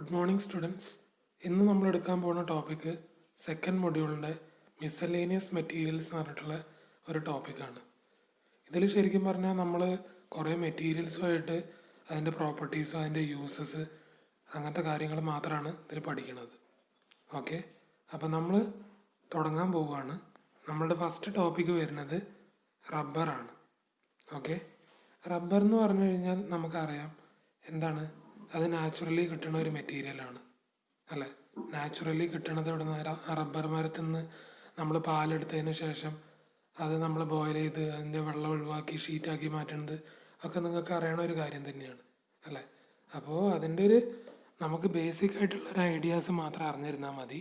Good morning students. ഇന്ന് നമ്മൾ എടുക്കാൻ പോകുന്ന ടോപ്പിക്ക് സെക്കൻഡ് മൊഡ്യൂളിൻ്റെ മിസലേനിയസ് മെറ്റീരിയൽസ് എന്ന് പറഞ്ഞിട്ടുള്ള ഒരു ടോപ്പിക്കാണ്. ഇതിൽ ശരിക്കും പറഞ്ഞാൽ നമ്മൾ കുറേ മെറ്റീരിയൽസുമായിട്ട് അതിൻ്റെ പ്രോപ്പർട്ടീസും അതിൻ്റെ യൂസസ് അങ്ങനത്തെ കാര്യങ്ങൾ മാത്രമാണ് ഇതിൽ പഠിക്കുന്നത്. ഓക്കെ, അപ്പോൾ നമ്മൾ തുടങ്ങാൻ പോവുകയാണ്. നമ്മളുടെ ഫസ്റ്റ് ടോപ്പിക്ക് വരുന്നത് റബ്ബറാണ്. ഓക്കെ, റബ്ബർ എന്ന് പറഞ്ഞു കഴിഞ്ഞാൽ നമുക്കറിയാം എന്താണ്, അത് നാച്ചുറലി കിട്ടുന്ന ഒരു മെറ്റീരിയലാണ് അല്ലേ. നാച്ചുറലി കിട്ടണത് ഇവിടെ നിന്ന് റബ്ബർ മരത്തിൽ നിന്ന് നമ്മൾ പാലെടുത്തതിന് ശേഷം അത് നമ്മൾ ബോയിൽ ചെയ്ത് അതിൻ്റെ വെള്ളം ഒഴിവാക്കി ഷീറ്റാക്കി മാറ്റുന്നത് ഒക്കെ നിങ്ങൾക്ക് അറിയണ ഒരു കാര്യം തന്നെയാണ് അല്ലേ. അപ്പോൾ അതിൻ്റെ ഒരു നമുക്ക് ബേസിക് ആയിട്ടുള്ള ഒരു ഐഡിയാസ് മാത്രം അറിഞ്ഞിരുന്നാൽ മതി.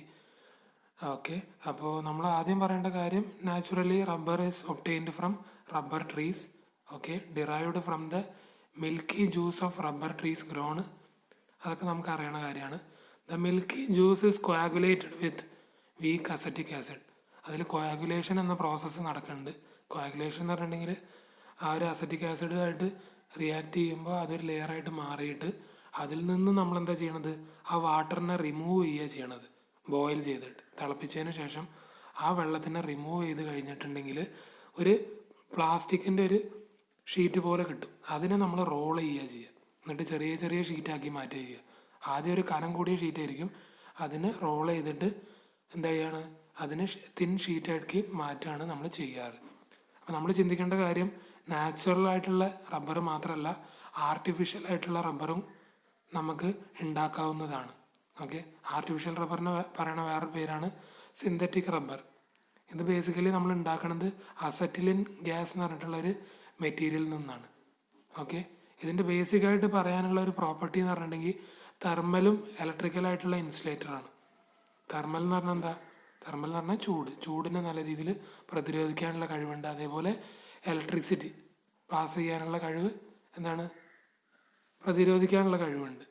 ഓക്കെ, അപ്പോൾ നമ്മൾ ആദ്യം പറയേണ്ട കാര്യം, naturally rubber is obtained from rubber trees. Okay, derived from the milky juice of rubber trees grown. അതൊക്കെ നമുക്ക് അറിയണ കാര്യമാണ്. The milky juice is coagulated with weak acetic acid. അതിൽ കോയാഗുലേഷൻ എന്ന പ്രോസസ്സ് നടക്കുന്നുണ്ട്. കോയാഗുലേഷൻ എന്ന് പറഞ്ഞിട്ടുണ്ടെങ്കിൽ ആ ഒരു അസറ്റിക് ആസിഡുമായിട്ട് റിയാക്ട് ചെയ്യുമ്പോൾ അതൊരു ലെയറായിട്ട് മാറിയിട്ട് അതിൽ നിന്ന് നമ്മൾ എന്താ ചെയ്യണത്, ആ വാട്ടറിനെ റിമൂവ് ചെയ്യുക ചെയ്യണത്. ബോയിൽ ചെയ്തിട്ട് തിളപ്പിച്ചതിന് ശേഷം ആ വെള്ളത്തിനെ റിമൂവ് ചെയ്ത് കഴിഞ്ഞിട്ടുണ്ടെങ്കിൽ ഒരു പ്ലാസ്റ്റിക്കിൻ്റെ ഒരു ഷീറ്റ് പോലെ കിട്ടും. അതിനെ നമ്മൾ റോൾ ചെയ്യുക, എന്നിട്ട് ചെറിയ ചെറിയ ഷീറ്റാക്കി മാറ്റുക ചെയ്യുക. ആദ്യം ഒരു കനം കൂടിയ ഷീറ്റായിരിക്കും, അതിന് റോൾ ചെയ്തിട്ട് എന്താ ചെയ്യാണ്, അതിന് തിൻ ഷീറ്റാക്കി മാറ്റാണ് നമ്മൾ ചെയ്യാറ്. അപ്പോൾ നമ്മൾ ചിന്തിക്കേണ്ട കാര്യം, നാച്ചുറൽ ആയിട്ടുള്ള റബ്ബർ മാത്രമല്ല, ആർട്ടിഫിഷ്യൽ ആയിട്ടുള്ള റബ്ബറും നമുക്ക് ഉണ്ടാക്കാവുന്നതാണ്. ഓക്കെ, ആർട്ടിഫിഷ്യൽ റബ്ബറിന് പറയണ വേറൊരു പേരാണ് സിന്തറ്റിക് റബ്ബർ. ഇത് ബേസിക്കലി നമ്മൾ ഉണ്ടാക്കുന്നത് അസറ്റിലിൻ ഗ്യാസ് എന്ന് പറഞ്ഞിട്ടുള്ളൊരു മെറ്റീരിയലിൽ നിന്നാണ്. ഓക്കെ, ഇതിൻ്റെ ബേസിക്കായിട്ട് പറയാനുള്ള ഒരു പ്രോപ്പർട്ടി എന്ന് പറഞ്ഞിട്ടുണ്ടെങ്കിൽ തെർമലും ഇലക്ട്രിക്കലായിട്ടുള്ള ഇൻസുലേറ്ററാണ്. തെർമൽ എന്ന് പറഞ്ഞാൽ എന്താ, തെർമൽ എന്ന് പറഞ്ഞാൽ ചൂടിനെ നല്ല രീതിയിൽ പ്രതിരോധിക്കാനുള്ള കഴിവുണ്ട്. അതേപോലെ ഇലക്ട്രിസിറ്റി പാസ് ചെയ്യാനുള്ള കഴിവ് എന്താണ്, പ്രതിരോധിക്കാനുള്ള കഴിവുണ്ട്.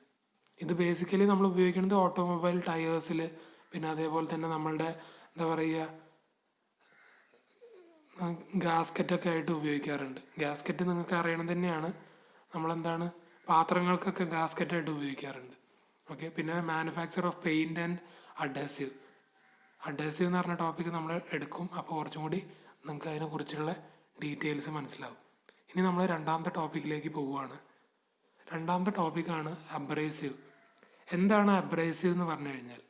ഇത് ബേസിക്കലി നമ്മൾ ഉപയോഗിക്കുന്നത് ഓട്ടോമൊബൈൽ ടയേഴ്സിൽ, പിന്നെ അതേപോലെ തന്നെ നമ്മളുടെ എന്താ പറയുക ഗാസ്കറ്റൊക്കെ ആയിട്ട് ഉപയോഗിക്കാറുണ്ട്. ഗാസ്കറ്റ് നിങ്ങൾക്ക് അറിയണത് തന്നെയാണ്, നമ്മളെന്താണ് പാത്രങ്ങൾക്കൊക്കെ ഗാസ്കറ്റായിട്ട് ഉപയോഗിക്കാറുണ്ട്. ഓക്കെ, പിന്നെ manufacture of paint and adhesive. Adhesive എന്ന് പറഞ്ഞ ടോപ്പിക്ക് നമ്മൾ എടുക്കും, അപ്പോൾ കുറച്ചും കൂടി നിങ്ങൾക്ക് അതിനെക്കുറിച്ചുള്ള ഡീറ്റെയിൽസ് മനസ്സിലാവും. ഇനി നമ്മൾ രണ്ടാമത്തെ ടോപ്പിക്കിലേക്ക് പോവുകയാണ്. രണ്ടാമത്തെ ടോപ്പിക്കാണ് അബ്രേസീവ്. എന്താണ് അബ്രേസീവ് എന്ന് പറഞ്ഞു കഴിഞ്ഞാൽ,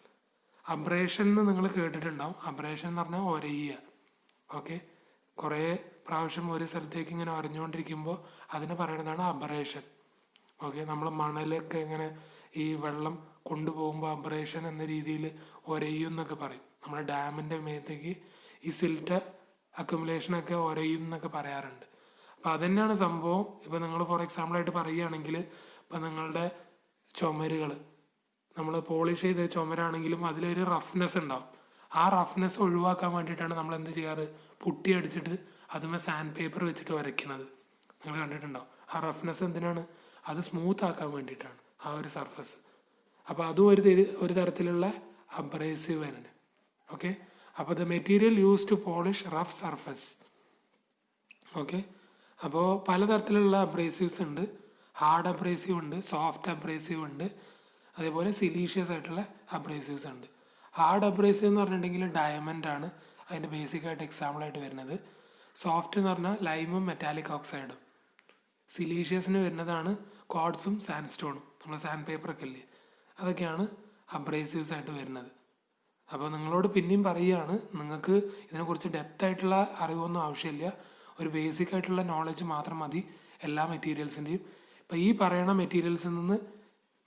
അബ്രേഷൻ എന്ന് നിങ്ങൾ കേട്ടിട്ടുണ്ടാവും. അബ്രേഷൻ എന്ന് പറഞ്ഞാൽ ഒരയുക. ഓക്കെ, കുറേ പ്രാവശ്യം ഒരു സ്ഥലത്തേക്ക് ഇങ്ങനെ ഒരഞ്ഞുകൊണ്ടിരിക്കുമ്പോൾ അതിന് പറയുന്നതാണ് അബ്രേഷൻ. ഓക്കെ, നമ്മൾ മണലൊക്കെ ഇങ്ങനെ ഈ വെള്ളം കൊണ്ടുപോകുമ്പോൾ അബ്രേഷൻ എന്ന രീതിയിൽ ഒരയും എന്നൊക്കെ പറയും. നമ്മുടെ ഡാമിൻ്റെ മേത്തേക്ക് ഈ സിൽറ്റ് അക്യുമുലേഷനൊക്കെ ഒരയും എന്നൊക്കെ പറയാറുണ്ട്. അപ്പോൾ അതുതന്നെയാണ് സംഭവം. ഇപ്പോൾ നിങ്ങൾ ഫോർ എക്സാമ്പിളായിട്ട് പറയുകയാണെങ്കിൽ, ഇപ്പം നിങ്ങളുടെ ചുമരുകൾ നമ്മൾ പോളിഷ് ചെയ്ത ചുമരാണെങ്കിലും അതിലൊരു റഫ്നെസ് ഉണ്ടാവും. ആ റഫ്നെസ് ഒഴിവാക്കാൻ വേണ്ടിയിട്ടാണ് നമ്മൾ എന്ത് ചെയ്യാറ്, പുട്ടി അടിച്ചിട്ട് അതുമേ സാൻഡ് പേപ്പർ വെച്ചിട്ട് വരയ്ക്കുന്നത്. നിങ്ങൾ കണ്ടിട്ടുണ്ടാവും. ആ റഫ്നെസ് എന്തിനാണ്, അത് സ്മൂത്ത് ആക്കാൻ വേണ്ടിയിട്ടാണ് ആ ഒരു സർഫസ്. അപ്പോൾ അതും ഒരു തരത്തിലുള്ള അബ്രേസീവ് തന്നെ. ഓക്കെ, അപ്പോൾ the material use to polish rough surface. Okay, അപ്പോൾ പലതരത്തിലുള്ള അബ്രേസീവ്സ് ഉണ്ട്. ഹാർഡ് അബ്രേസീവ് ഉണ്ട്, സോഫ്റ്റ് അബ്രേസീവ് ഉണ്ട്, അതേപോലെ സിലീഷ്യസ് ആയിട്ടുള്ള അബ്രേസീവ്സ് ഉണ്ട്. ഹാർഡ് അബ്രേസീവ് എന്ന് പറഞ്ഞിട്ടുണ്ടെങ്കിൽ ഡയമണ്ടാണ് അതിൻ്റെ ബേസിക്കായിട്ട് എക്സാമ്പിളായിട്ട് വരുന്നത്. സോഫ്റ്റ് എന്ന് പറഞ്ഞാൽ ലൈമും മെറ്റാലിക് ഓക്സൈഡും. സിലീഷ്യസിന് വരുന്നതാണ് ക്വാർട്സും സാൻഡ് സ്റ്റോണും, നമ്മൾ സാൻഡ് പേപ്പറൊക്കെ ഇല്ലേ, അതൊക്കെയാണ് അബ്രേസീവ്സ് ആയിട്ട് വരുന്നത്. അപ്പോൾ നിങ്ങളോട് പിന്നെയും പറയുകയാണ്, നിങ്ങൾക്ക് ഇതിനെക്കുറിച്ച് ഡെപ്ത് ആയിട്ടുള്ള അറിവൊന്നും ആവശ്യമില്ല, ഒരു ബേസിക് ആയിട്ടുള്ള നോളജ് മാത്രം മതി എല്ലാ മെറ്റീരിയൽസിൻ്റെയും. ഇപ്പോൾ ഈ പറയുന്ന മെറ്റീരിയൽസിൽ നിന്ന്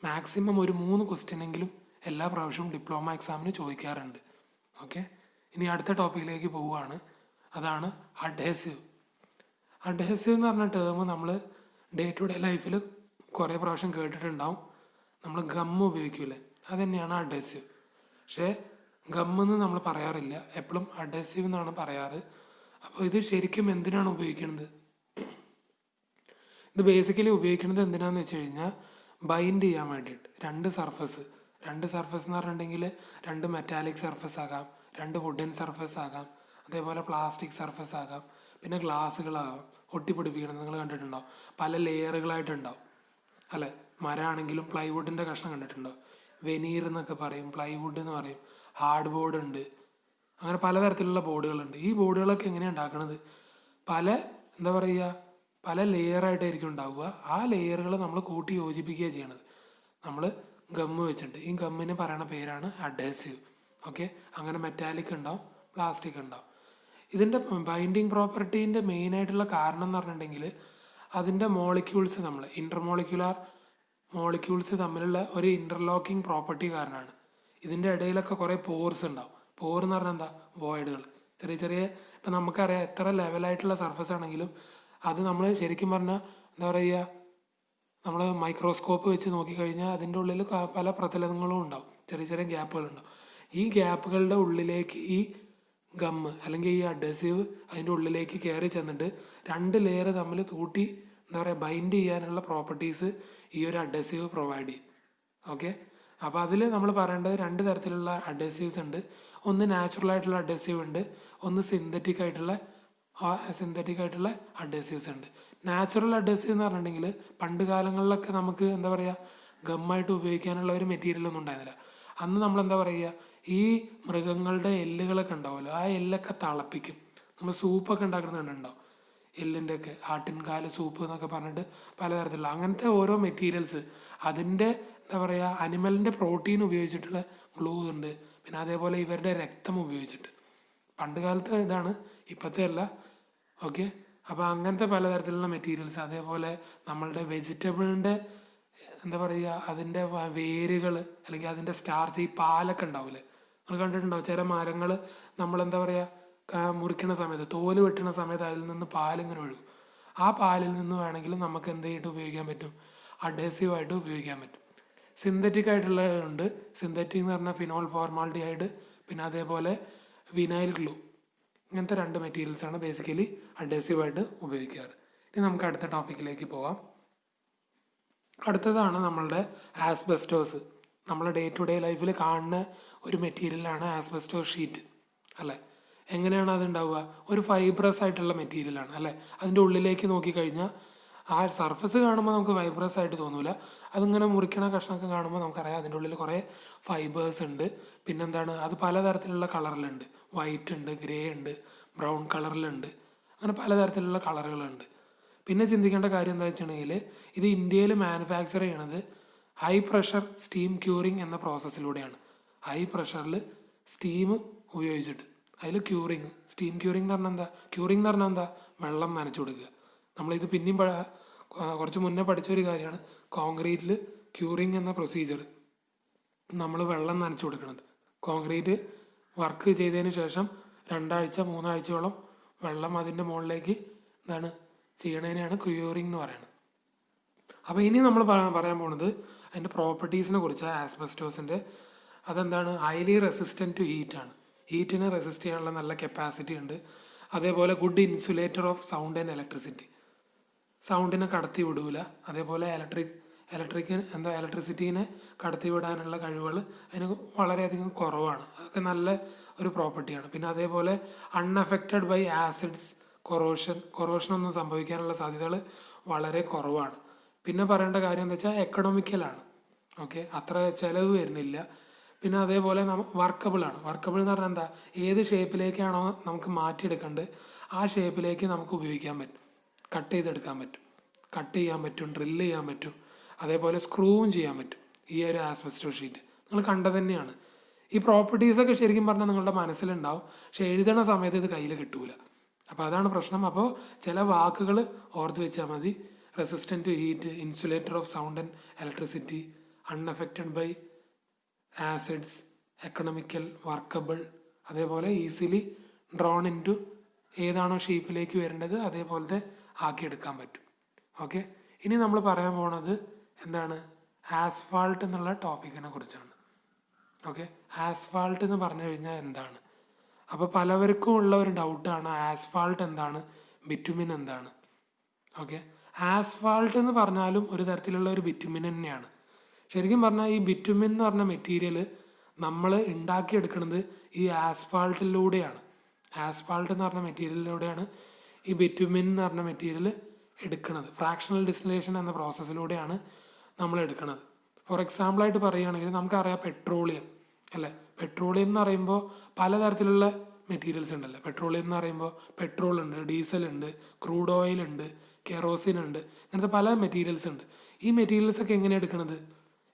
മാക്സിമം ഒരു 3 ക്വസ്റ്റ്യനെങ്കിലും എല്ലാ പ്രാവശ്യവും ഡിപ്ലോമ എക്സാമിന് ചോദിക്കാറുണ്ട്. ഓക്കെ, ഇനി അടുത്ത ടോപ്പിക്കിലേക്ക് പോവുകയാണ്. അതാണ് അഡ്ഹസീവ്. അഡ്ഹസീവ് എന്ന് പറഞ്ഞ ടേം നമ്മൾ ഡേ ടു ഡേ ലൈഫിൽ കുറേ പ്രാവശ്യം കേട്ടിട്ടുണ്ടാവും. നമ്മൾ ഗമ്മ് ഉപയോഗിക്കില്ലേ, അത് തന്നെയാണ് അഡ്ഹസീവ്. പക്ഷേ ഗമ്മെന്ന് നമ്മൾ പറയാറില്ല, എപ്പോഴും അഡ്ഹസീവ് എന്നാണ് പറയാറ്. അപ്പോൾ ഇത് ശരിക്കും എന്തിനാണ് ഉപയോഗിക്കുന്നത്, ഇത് ബേസിക്കലി ഉപയോഗിക്കുന്നത് എന്തിനാണെന്ന് വെച്ച് കഴിഞ്ഞാൽ ബൈൻഡ് ചെയ്യാൻ വേണ്ടിയിട്ട്. രണ്ട് സർഫസ് എന്ന് പറഞ്ഞിട്ടുണ്ടെങ്കിൽ 2 മെറ്റാലിക് സർഫസ് ആകാം, 2 വുഡൻ സർഫസ് ആകാം, അതേപോലെ പ്ലാസ്റ്റിക് സർഫസ് ആകാം, പിന്നെ ഗ്ലാസ്സുകളാകാം. ഒട്ടിപ്പിടിപ്പിക്കണം നിങ്ങൾ കണ്ടിട്ടുണ്ടാവും, പല ലെയറുകളായിട്ടുണ്ടാവും അല്ലേ. മരമാണെങ്കിലും പ്ലൈവുഡിൻ്റെ കഷ്ണം കണ്ടിട്ടുണ്ടാവും. വെനീർ എന്നൊക്കെ പറയും, പ്ലൈവുഡ് എന്ന് പറയും, ഹാർഡ് ബോർഡ് ഉണ്ട്, അങ്ങനെ പലതരത്തിലുള്ള ബോർഡുകളുണ്ട്. ഈ ബോർഡുകളൊക്കെ എങ്ങനെയാണ് ഉണ്ടാക്കുന്നത്? പല എന്താ പറയുക, പല ലെയറായിട്ടായിരിക്കും ഉണ്ടാവുക. ആ ലെയറുകൾ നമ്മൾ കൂട്ടി യോജിപ്പിക്കുക ചെയ്യണത്. നമ്മൾ ഗമ്മ് വെച്ചിട്ടുണ്ട്. ഈ ഗമ്മിന് പറയുന്ന പേരാണ് അഡേസീവ്. ഓക്കെ, അങ്ങനെ മെറ്റാലിക് ഉണ്ടാവും, പ്ലാസ്റ്റിക് ഉണ്ടാവും. ഇതിൻ്റെ ബൈൻഡിങ് പ്രോപ്പർട്ടീൻ്റെ മെയിനായിട്ടുള്ള കാരണം എന്ന് പറഞ്ഞിട്ടുണ്ടെങ്കിൽ അതിൻ്റെ മോളിക്യൂൾസ്, നമ്മൾ ഇൻ്റർമോളിക്യുലാർ മോളിക്യൂൾസ് തമ്മിലുള്ള ഒരു ഇൻ്റർലോക്കിംഗ് പ്രോപ്പർട്ടി കാരണമാണ്. ഇതിൻ്റെ ഇടയിലൊക്കെ കുറേ പോർസ് ഉണ്ടാവും. പോർ എന്ന് പറഞ്ഞാൽ എന്താ? വോയിഡുകൾ, ചെറിയ ചെറിയ. ഇപ്പം നമുക്കറിയാം എത്ര ലെവലായിട്ടുള്ള സർഫസ് ആണെങ്കിലും അത് നമ്മൾ ശരിക്കും പറഞ്ഞാൽ എന്താ പറയുക, നമ്മൾ മൈക്രോസ്കോപ്പ് വെച്ച് നോക്കിക്കഴിഞ്ഞാൽ അതിൻ്റെ ഉള്ളിൽ പല പ്രതലങ്ങളും ഉണ്ടാവും, ചെറിയ ചെറിയ ഗ്യാപ്പുകളുണ്ടാവും. ഈ ഗ്യാപ്പുകളുടെ ഉള്ളിലേക്ക് ഈ ഗമ്മ് അല്ലെങ്കിൽ ഈ അഡ്ഹസീവ് അതിൻ്റെ ഉള്ളിലേക്ക് കയറി ചെന്നിട്ട് 2 ലെയർ തമ്മിൽ കൂട്ടി എന്താ പറയുക ബൈൻഡ് ചെയ്യാനുള്ള പ്രോപ്പർട്ടീസ് ഈ ഒരു അഡ്ഹസീവ് പ്രൊവൈഡ് ചെയ്യും. ഓക്കെ, അപ്പോൾ അതിൽ നമ്മൾ പറയേണ്ടത് 2 തരത്തിലുള്ള അഡ്ഹസീവ്സ് ഉണ്ട്. ഒന്ന് നാച്ചുറൽ ആയിട്ടുള്ള അഡ്ഹസീവ് ഉണ്ട്, ഒന്ന് സിന്തറ്റിക് ആയിട്ടുള്ള അഡ്ഹസീവ്സ് ഉണ്ട്. നാച്ചുറൽ അഡ്ഹസീവ് എന്ന് പറഞ്ഞിട്ടുണ്ടെങ്കിൽ പണ്ട് കാലങ്ങളിലൊക്കെ നമുക്ക് എന്താ പറയുക ഗമ്മായിട്ട് ഉപയോഗിക്കാനുള്ള ഒരു മെറ്റീരിയൽ ഒന്നും ഉണ്ടായിരുന്നില്ല. അന്ന് നമ്മൾ എന്താ പറയുക, ഈ മൃഗങ്ങളുടെ എല്ലുകളൊക്കെ ഉണ്ടാവുമല്ലോ, ആ എല്ലൊക്കെ തിളപ്പിക്കും. നമ്മൾ സൂപ്പൊക്കെ ഉണ്ടാക്കുന്നുണ്ടാവും, എല്ലിൻ്റെ ഒക്കെ ആട്ടിൻകാല് സൂപ്പ് എന്നൊക്കെ പറഞ്ഞിട്ട് പലതരത്തിലുള്ള അങ്ങനത്തെ ഓരോ മെറ്റീരിയൽസ്, അതിൻ്റെ എന്താ പറയുക അനിമലിൻ്റെ പ്രോട്ടീൻ ഉപയോഗിച്ചിട്ടുള്ള ഗ്ലൂ ഉണ്ട്. പിന്നെ അതേപോലെ ഇവരുടെ രക്തം ഉപയോഗിച്ചിട്ട്, പണ്ട് കാലത്തെ ഇതാണ്, ഇപ്പോഴത്തെ അല്ല. ഓക്കെ, അപ്പോൾ അങ്ങനത്തെ പലതരത്തിലുള്ള മെറ്റീരിയൽസ്. അതേപോലെ നമ്മളുടെ വെജിറ്റബിളിൻ്റെ എന്താ പറയുക അതിൻ്റെ വേരുകൾ അല്ലെങ്കിൽ അതിൻ്റെ സ്റ്റാർച്ച്, ഈ പാലൊക്കെ ഉണ്ടാവില്ലേ, നിങ്ങൾ കണ്ടിട്ടുണ്ടാവും. ചില മരങ്ങൾ നമ്മളെന്താ പറയുക മുറിക്കണ സമയത്ത്, തോല് വെട്ടണ സമയത്ത് അതിൽ നിന്ന് പാലിങ്ങനെ ഒഴുകും. ആ പാലിൽ നിന്ന് വേണമെങ്കിലും നമുക്ക് എന്ത് ചെയ്തിട്ട് ഉപയോഗിക്കാൻ പറ്റും? അഡ്ഹസീവായിട്ട് ഉപയോഗിക്കാൻ പറ്റും. സിന്തറ്റിക് ആയിട്ടുള്ളതുണ്ട്. സിന്തറ്റിക് എന്ന് പറഞ്ഞാൽ ഫിനോൾ ഫോർമാൽഡിഹൈഡ്, പിന്നെ അതേപോലെ വിനൈൽ ഗ്ലൂ. ഇങ്ങനത്തെ 2 മെറ്റീരിയൽസാണ് ബേസിക്കലി അഡ്ഹസീവായിട്ട് ഉപയോഗിക്കാറ്. ഇനി നമുക്ക് അടുത്ത ടോപ്പിക്കിലേക്ക് പോവാം. അടുത്തതാണ് നമ്മളുടെ ആസ്ബസ്റ്റോസ്. നമ്മൾ ഡേ ടു ഡേ ലൈഫിൽ കാണുന്ന ഒരു മെറ്റീരിയലാണ് ആസ്ബസ്റ്റോസ് ഷീറ്റ് അല്ലേ. എങ്ങനെയാണ് അത് ഉണ്ടാവുക? ഒരു ഫൈബ്രസ് ആയിട്ടുള്ള മെറ്റീരിയലാണ് അല്ലേ. അതിൻ്റെ ഉള്ളിലേക്ക് നോക്കിക്കഴിഞ്ഞാൽ ആ സർഫസ് കാണുമ്പോൾ നമുക്ക് ഫൈബ്രസ് ആയിട്ട് തോന്നൂല. അതിങ്ങനെ മുറിക്കണ കഷ്ണമൊക്കെ കാണുമ്പോൾ നമുക്കറിയാം അതിൻ്റെ ഉള്ളിൽ കുറേ ഫൈബേഴ്സ് ഉണ്ട്. പിന്നെന്താണ്, അത് പലതരത്തിലുള്ള കളറിലുണ്ട്. വൈറ്റ് ഉണ്ട്, ഗ്രേ ഉണ്ട്, ബ്രൗൺ കളറിലുണ്ട്, അങ്ങനെ പലതരത്തിലുള്ള കളറുകളുണ്ട്. പിന്നെ ചിന്തിക്കേണ്ട കാര്യം എന്താ വെച്ചിട്ടുണ്ടെങ്കിൽ ഇത് ഇന്ത്യയിൽ മാനുഫാക്ചർ ചെയ്യണത് ഹൈ പ്രഷർ സ്റ്റീം ക്യൂറിങ് എന്ന പ്രോസസ്സിലൂടെയാണ്. ഹൈ പ്രഷറിൽ സ്റ്റീം ഉപയോഗിച്ചിട്ട് അതിൽ ക്യൂറിങ്, സ്റ്റീം ക്യൂറിങ് എന്ന് പറഞ്ഞാൽ എന്താ? ക്യൂറിങ് എന്ന് പറഞ്ഞാൽ എന്താ? വെള്ളം നനച്ചു കൊടുക്കുക. നമ്മളിത് പിന്നെയും കുറച്ച് മുന്നേ പഠിച്ചൊരു കാര്യമാണ്. കോൺക്രീറ്റിൽ ക്യൂറിങ് എന്ന പ്രൊസീജിയർ, നമ്മൾ വെള്ളം നനച്ചു കൊടുക്കുന്നത്. കോൺക്രീറ്റ് വർക്ക് ചെയ്തതിന് ശേഷം 2 ആഴ്ച 3 ആഴ്ചയോളം വെള്ളം അതിൻ്റെ മുകളിലേക്ക് എന്താണ് ചെയ്യണതിനെയാണ് ക്യൂറിങ് എന്ന് പറയുന്നത്. അപ്പോൾ ഇനി നമ്മൾ പറയാൻ പോകുന്നത് അതിൻ്റെ പ്രോപ്പർട്ടീസിനെ കുറിച്ച്. ആസ്ബസ്റ്റോസിൻ്റെ അതെന്താണ്? ഹൈലി റെസിസ്റ്റൻറ്റ് ടു ഹീറ്റാണ്. ഹീറ്റിനെ റെസിസ്റ്റ് ചെയ്യാനുള്ള നല്ല കപ്പാസിറ്റി ഉണ്ട്. അതേപോലെ good insulator of sound and electricity, സൗണ്ടിനെ കടത്തി വിടൂല. അതേപോലെ ഇലക്ട്രിസിറ്റീനെ കടത്തി വിടാനുള്ള കഴിവുകൾ അതിന് വളരെയധികം കുറവാണ്. അതൊക്കെ നല്ല ഒരു പ്രോപ്പർട്ടിയാണ്. പിന്നെ അതേപോലെ അൺഅഫക്റ്റഡ് ബൈ ആസിഡ്സ്, കൊറോഷനൊന്നും സംഭവിക്കാനുള്ള സാധ്യതകൾ വളരെ കുറവാണ്. പിന്നെ പറയേണ്ട കാര്യം എന്താ വെച്ചാൽ എക്കണോമിക്കലാണ്. ഓക്കെ, അത്ര ചിലവ് വരുന്നില്ല. പിന്നെ അതേപോലെ വർക്കബിളാണ്. വർക്കബിൾ എന്ന് പറഞ്ഞാൽ എന്താ? ഏത് ഷേപ്പിലേക്കാണോ നമുക്ക് മാറ്റിയെടുക്കേണ്ടത് ആ ഷേപ്പിലേക്ക് നമുക്ക് ഉപയോഗിക്കാൻ പറ്റും. കട്ട് ചെയ്തെടുക്കാൻ പറ്റും, കട്ട് ചെയ്യാൻ പറ്റും, ഡ്രില്ല് ചെയ്യാൻ പറ്റും. അതേപോലെ സ്ക്രൂവും ചെയ്യാൻ പറ്റും ഈ ഒരു ആസ്ബസ്റ്റോസ് ഷീറ്റ്. നിങ്ങൾ കണ്ടത് തന്നെയാണ്. ഈ പ്രോപ്പർട്ടീസൊക്കെ ശരിക്കും പറഞ്ഞാൽ നിങ്ങളുടെ മനസ്സിലുണ്ടാവും, പക്ഷെ എഴുതണ സമയത്ത് ഇത് കയ്യിൽ കിട്ടൂല. അപ്പോൾ അതാണ് പ്രശ്നം. അപ്പോൾ ചില വാക്കുകൾ ഓർത്ത് വെച്ചാൽ മതി. Resistant to heat, insulator of sound and electricity, unaffected by acids, economical, workable, അതേപോലെ ഈസിലി ഡ്രോൺ ഇൻ ടു ഏതാണോ ഷേപ്പിലേക്ക് വരേണ്ടത് അതേപോലത്തെ ആക്കിയെടുക്കാൻ പറ്റും. ഓക്കെ, ഇനി നമ്മൾ പറയാൻ പോണത് എന്താണ്? ആസ്ഫാൾട്ട് എന്നുള്ള ടോപ്പിക്കിനെ കുറിച്ചാണ്. ഓക്കെ, ആസ്ഫാൾട്ട് എന്ന് പറഞ്ഞു കഴിഞ്ഞാൽ എന്താണ്? അപ്പോൾ പലവർക്കും ഉള്ള ഒരു ഡൗട്ടാണ് ആസ്ഫാൾട്ട് എന്താണ്, ബിറ്റുമിൻ എന്താണ്. ഓക്കെ, ആസ്ഫാൾട്ട് എന്ന് പറഞ്ഞാലും ഒരു തരത്തിലുള്ള ഒരു ബിറ്റുമിൻ തന്നെയാണ്. ശരിക്കും പറഞ്ഞാൽ ഈ ബിറ്റുമിൻ എന്ന് പറഞ്ഞ മെറ്റീരിയൽ നമ്മൾ ഉണ്ടാക്കിയെടുക്കുന്നത് ഈ ആസ്ഫാൾട്ടിലൂടെയാണ്. ആസ്ഫാൾട്ട് എന്ന് പറഞ്ഞ മെറ്റീരിയലിലൂടെയാണ് ഈ ബിറ്റുമിൻ എന്ന് പറഞ്ഞ മെറ്റീരിയൽ എടുക്കുന്നത്. ഫ്രാക്ഷണൽ ഡിസ്റ്റിലേഷൻ എന്ന പ്രോസസ്സിലൂടെയാണ് നമ്മൾ എടുക്കുന്നത്. ഫോർ എക്സാമ്പിളായിട്ട് പറയുകയാണെങ്കിൽ നമുക്കറിയാം പെട്രോളിയം അല്ലേ. പെട്രോളിയം എന്ന് പറയുമ്പോൾ പലതരത്തിലുള്ള മെറ്റീരിയൽസ് ഉണ്ടല്ലോ. പെട്രോളിയം എന്ന് പറയുമ്പോൾ പെട്രോൾ ഉണ്ട്, ഡീസൽ ഉണ്ട്, ക്രൂഡ് ഓയിൽ ഉണ്ട്, കെറോസിൻ ഉണ്ട്, ഇങ്ങനത്തെ പല മെറ്റീരിയൽസ് ഉണ്ട്. ഈ മെറ്റീരിയൽസ് ഒക്കെ എങ്ങനെയാണ് എടുക്കുന്നത്?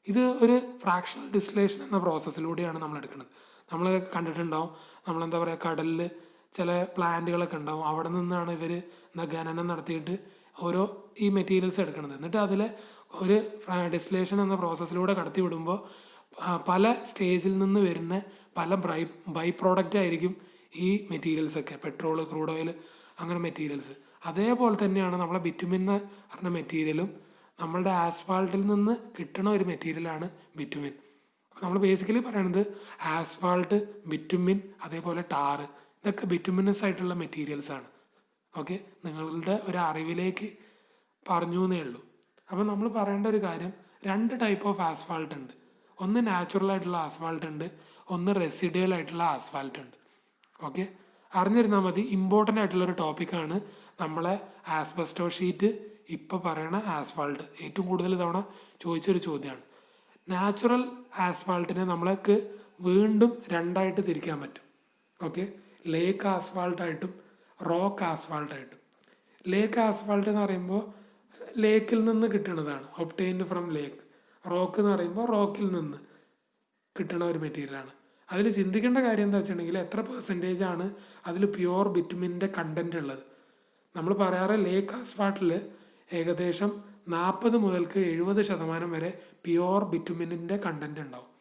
ഇത് ഒരു ഫ്രാക്ഷണൽ ഡിസ്റ്റിലേഷൻ എന്ന പ്രോസസ്സിലൂടെയാണ് നമ്മൾ എടുക്കുന്നത്. നമ്മൾ കണ്ടിട്ടുണ്ടാവും, നമ്മളെന്താ പറയുക, കടലിൽ ചില പ്ലാന്റുകളൊക്കെ ഉണ്ടാവും, അവിടെ നിന്നാണ് ഇവർ ഖനനം നടത്തിയിട്ട് ഓരോ ഈ മെറ്റീരിയൽസ് എടുക്കുന്നത്. എന്നിട്ട് അതിൽ ഒരു ഡിസ്റ്റിലേഷൻ എന്ന പ്രോസസ്സിലൂടെ കടത്തി വിടുമ്പോൾ പല സ്റ്റേജിൽ നിന്ന് വരുന്ന പല ബൈ പ്രോഡക്റ്റ് ആയിരിക്കും ഈ മെറ്റീരിയൽസൊക്കെ, പെട്രോൾ, ക്രൂഡ് ഓയിൽ, അങ്ങനെ മെറ്റീരിയൽസ്. അതേപോലെ തന്നെയാണ് നമ്മളെ ബിറ്റുമിൻ എന്ന് പറഞ്ഞ മെറ്റീരിയലും നമ്മളുടെ ആസ്ഫാൾട്ടിൽ നിന്ന് കിട്ടുന്ന ഒരു മെറ്റീരിയലാണ് ബിറ്റുമിൻ. നമ്മൾ ബേസിക്കലി പറയണത് ആസ്ഫാൾട്ട്, ബിറ്റുമിൻ, അതേപോലെ ടാറ്, ഇതൊക്കെ ബിറ്റുമിനസ് ആയിട്ടുള്ള മെറ്റീരിയൽസ് ആണ്. ഓക്കെ, നിങ്ങളുടെ ഒരു അറിവിലേക്ക് പറഞ്ഞു എന്നേ ഉള്ളൂ. അപ്പോൾ നമ്മൾ പറയേണ്ട ഒരു കാര്യം, 2 ടൈപ്പ് ഓഫ് ആസ്ഫാൾട്ട് ഉണ്ട്. ഒന്ന് നാച്ചുറൽ ആയിട്ടുള്ള ആസ്ഫാൾട്ട് ഉണ്ട്, ഒന്ന് റെസിഡ്യുവൽ ആയിട്ടുള്ള ആസ്ഫാൾട്ട് ഉണ്ട്. ഓക്കെ, അറിഞ്ഞിരുന്നാൽ മതി. ഇമ്പോർട്ടൻ്റ് ആയിട്ടുള്ളൊരു ടോപ്പിക്കാണ് നമ്മളെ ആസ്ബസ്റ്റോ ഷീറ്റ്, ഇപ്പോൾ പറയണ ആസ്ഫാൾട്ട്. ഏറ്റവും കൂടുതൽ തവണ ചോദിച്ചൊരു ചോദ്യമാണ്. നാച്ചുറൽ ആസ്ഫാൾട്ടിനെ നമ്മൾക്ക് വീണ്ടും 2ആയിട്ട് തിരിക്കാൻ പറ്റും. ഓക്കെ, ലേക്ക് ആസ്ഫാൾട്ടായിട്ടും റോക്ക് ആസ്ഫാൾട്ടായിട്ടും. ലേക്ക് ആസ്ഫാൾട്ട് എന്ന് പറയുമ്പോൾ ലേക്കിൽ നിന്ന് കിട്ടുന്നതാണ്, ഒബ്റ്റെയിൻഡ് ഫ്രം ലേക്ക്. റോക്ക് എന്ന് പറയുമ്പോൾ റോക്കിൽ നിന്ന് കിട്ടുന്ന ഒരു മെറ്റീരിയലാണ്. അതിൽ ചിന്തിക്കേണ്ട കാര്യം എന്താ വെച്ചിട്ടുണ്ടെങ്കിൽ, എത്ര പെർസെൻറ്റേജ് ആണ് അതിൽ പ്യുവർ ബിറ്റുമിൻ്റെ കണ്ടൻറ്റ് ഉള്ളത്. നമ്മൾ പറയാറ് ലേക്ക് ആസ്ഫാൾട്ടിൽ ഏകദേശം 40 മുതൽക്ക് 70% വരെ പ്യുവർ ബിറ്റുമിനിൻ്റെ കണ്ടൻറ്റ് ഉണ്ടാവും.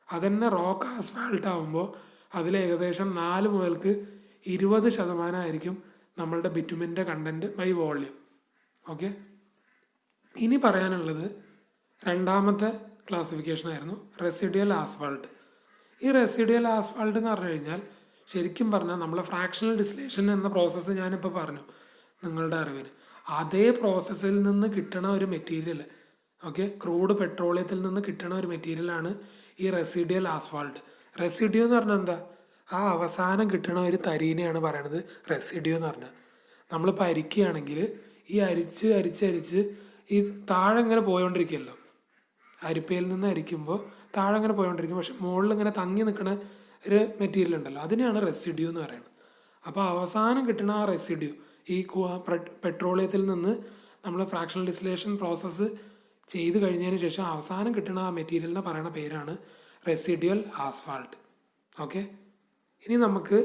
അതന്നെ റോക്ക് ആസ്ഫാൾട്ട് ആകുമ്പോൾ അതിൽ ഏകദേശം 4 മുതൽക്ക് 20% ആയിരിക്കും നമ്മളുടെ ബിറ്റുമിൻ്റെ കണ്ടൻറ്റ് ബൈ വോള്യം. ഓക്കെ, ഇനി പറയാനുള്ളത് 2ാമത്തെ ക്ലാസിഫിക്കേഷൻ ആയിരുന്നു റെസിഡ്യുവൽ ആസ്ഫാൾട്ട്. ഈ റെസിഡ്യുവൽ ആസ്ഫാൾട്ട് എന്ന് പറഞ്ഞു കഴിഞ്ഞാൽ ശരിക്കും പറഞ്ഞാൽ നമ്മൾ ഫ്രാക്ഷണൽ ഡിസ്റ്റിലേഷൻ എന്ന പ്രോസസ്സ് ഞാനിപ്പോൾ പറഞ്ഞു നിങ്ങളുടെ അറിവിന്, അതേ പ്രോസസ്സിൽ നിന്ന് കിട്ടണ ഒരു മെറ്റീരിയൽ. ഓക്കെ, ക്രൂഡ് പെട്രോളിയത്തിൽ നിന്ന് കിട്ടണ ഒരു മെറ്റീരിയലാണ് ഈ റെസിഡ്യുവൽ ആസ്ഫാൾട്ട്. റെസിഡ്യൂ എന്ന് പറഞ്ഞാൽ എന്താ? ആ അവസാനം കിട്ടണ ഒരു തരീനെയാണ് പറയണത് റെസിഡ്യൂ എന്ന് പറഞ്ഞാൽ. നമ്മളിപ്പോൾ അരിക്കുകയാണെങ്കിൽ ഈ അരിച്ച് ഈ താഴെ ഇങ്ങനെ പോയോണ്ടിരിക്കുമല്ലോ. അരിപ്പയിൽ നിന്ന് അരിക്കുമ്പോൾ താഴെ ഇങ്ങനെ പോയോണ്ടിരിക്കും, പക്ഷെ മുകളിൽ ഇങ്ങനെ തങ്ങി നിൽക്കുന്ന ഒരു മെറ്റീരിയൽ ഉണ്ടല്ലോ, അതിനെയാണ് റെസിഡ്യൂ എന്ന് പറയുന്നത്. അപ്പോൾ അവസാനം കിട്ടുന്ന ആ റെസിഡ്യൂ, ഈ പെട്രോളിയത്തിൽ നിന്ന് നമ്മൾ ഫ്രാക്ഷണൽ ഡിസ്റ്റിലേഷൻ പ്രോസസ്സ് ചെയ്ത് കഴിഞ്ഞതിന് ശേഷം അവസാനം കിട്ടുന്ന ആ മെറ്റീരിയലിനെ പറയുന്ന പേരാണ് റെസിഡ്യുവൽ ആസ്ഫാൾട്ട്. ഓക്കെ, ഇനി നമുക്ക്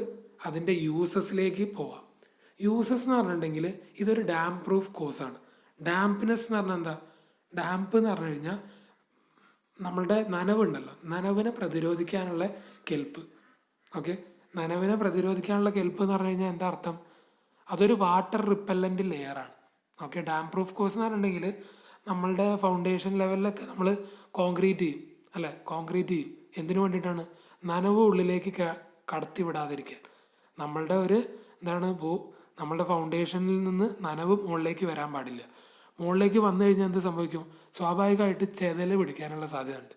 അതിൻ്റെ യൂസസിലേക്ക് പോവാം. യൂസസ് എന്ന് പറഞ്ഞിട്ടുണ്ടെങ്കിൽ ഇതൊരു ഡാം പ്രൂഫ് കോഴ്സാണ്. ഡാംപ്നെസ് എന്ന് പറഞ്ഞാൽ എന്താ? ഡാംപ് എന്ന് പറഞ്ഞു കഴിഞ്ഞാൽ നമ്മളുടെ നനവുണ്ടല്ലോ, നനവിനെ പ്രതിരോധിക്കാനുള്ള കെൽപ്പ്. ഓക്കെ, നനവിനെ പ്രതിരോധിക്കാനുള്ള കെൽപ്പ് എന്ന് പറഞ്ഞു കഴിഞ്ഞാൽ എന്താ അർത്ഥം? അതൊരു വാട്ടർ റിപ്പല്ലൻ്റ് ലെയറാണ്. ഓക്കെ, ഡാം പ്രൂഫ് കോഴ്സ് എന്ന് പറഞ്ഞിട്ടുണ്ടെങ്കിൽ നമ്മളുടെ ഫൗണ്ടേഷൻ ലെവലിലൊക്കെ നമ്മൾ കോൺക്രീറ്റ് ചെയ്യും അല്ലേ, കോൺക്രീറ്റ് ചെയ്യും. എന്തിനു വേണ്ടിയിട്ടാണ്? നനവ് ഉള്ളിലേക്ക് കടത്തി വിടാതിരിക്കാൻ. നമ്മളുടെ ഒരു നമ്മളുടെ ഫൗണ്ടേഷനിൽ നിന്ന് നനവ് മുകളിലേക്ക് വരാൻ പാടില്ല. മുകളിലേക്ക് വന്നു കഴിഞ്ഞാൽ എന്ത് സംഭവിക്കും? സ്വാഭാവികമായിട്ട് ചെതൽ പിടിക്കാനുള്ള സാധ്യത ഉണ്ട്.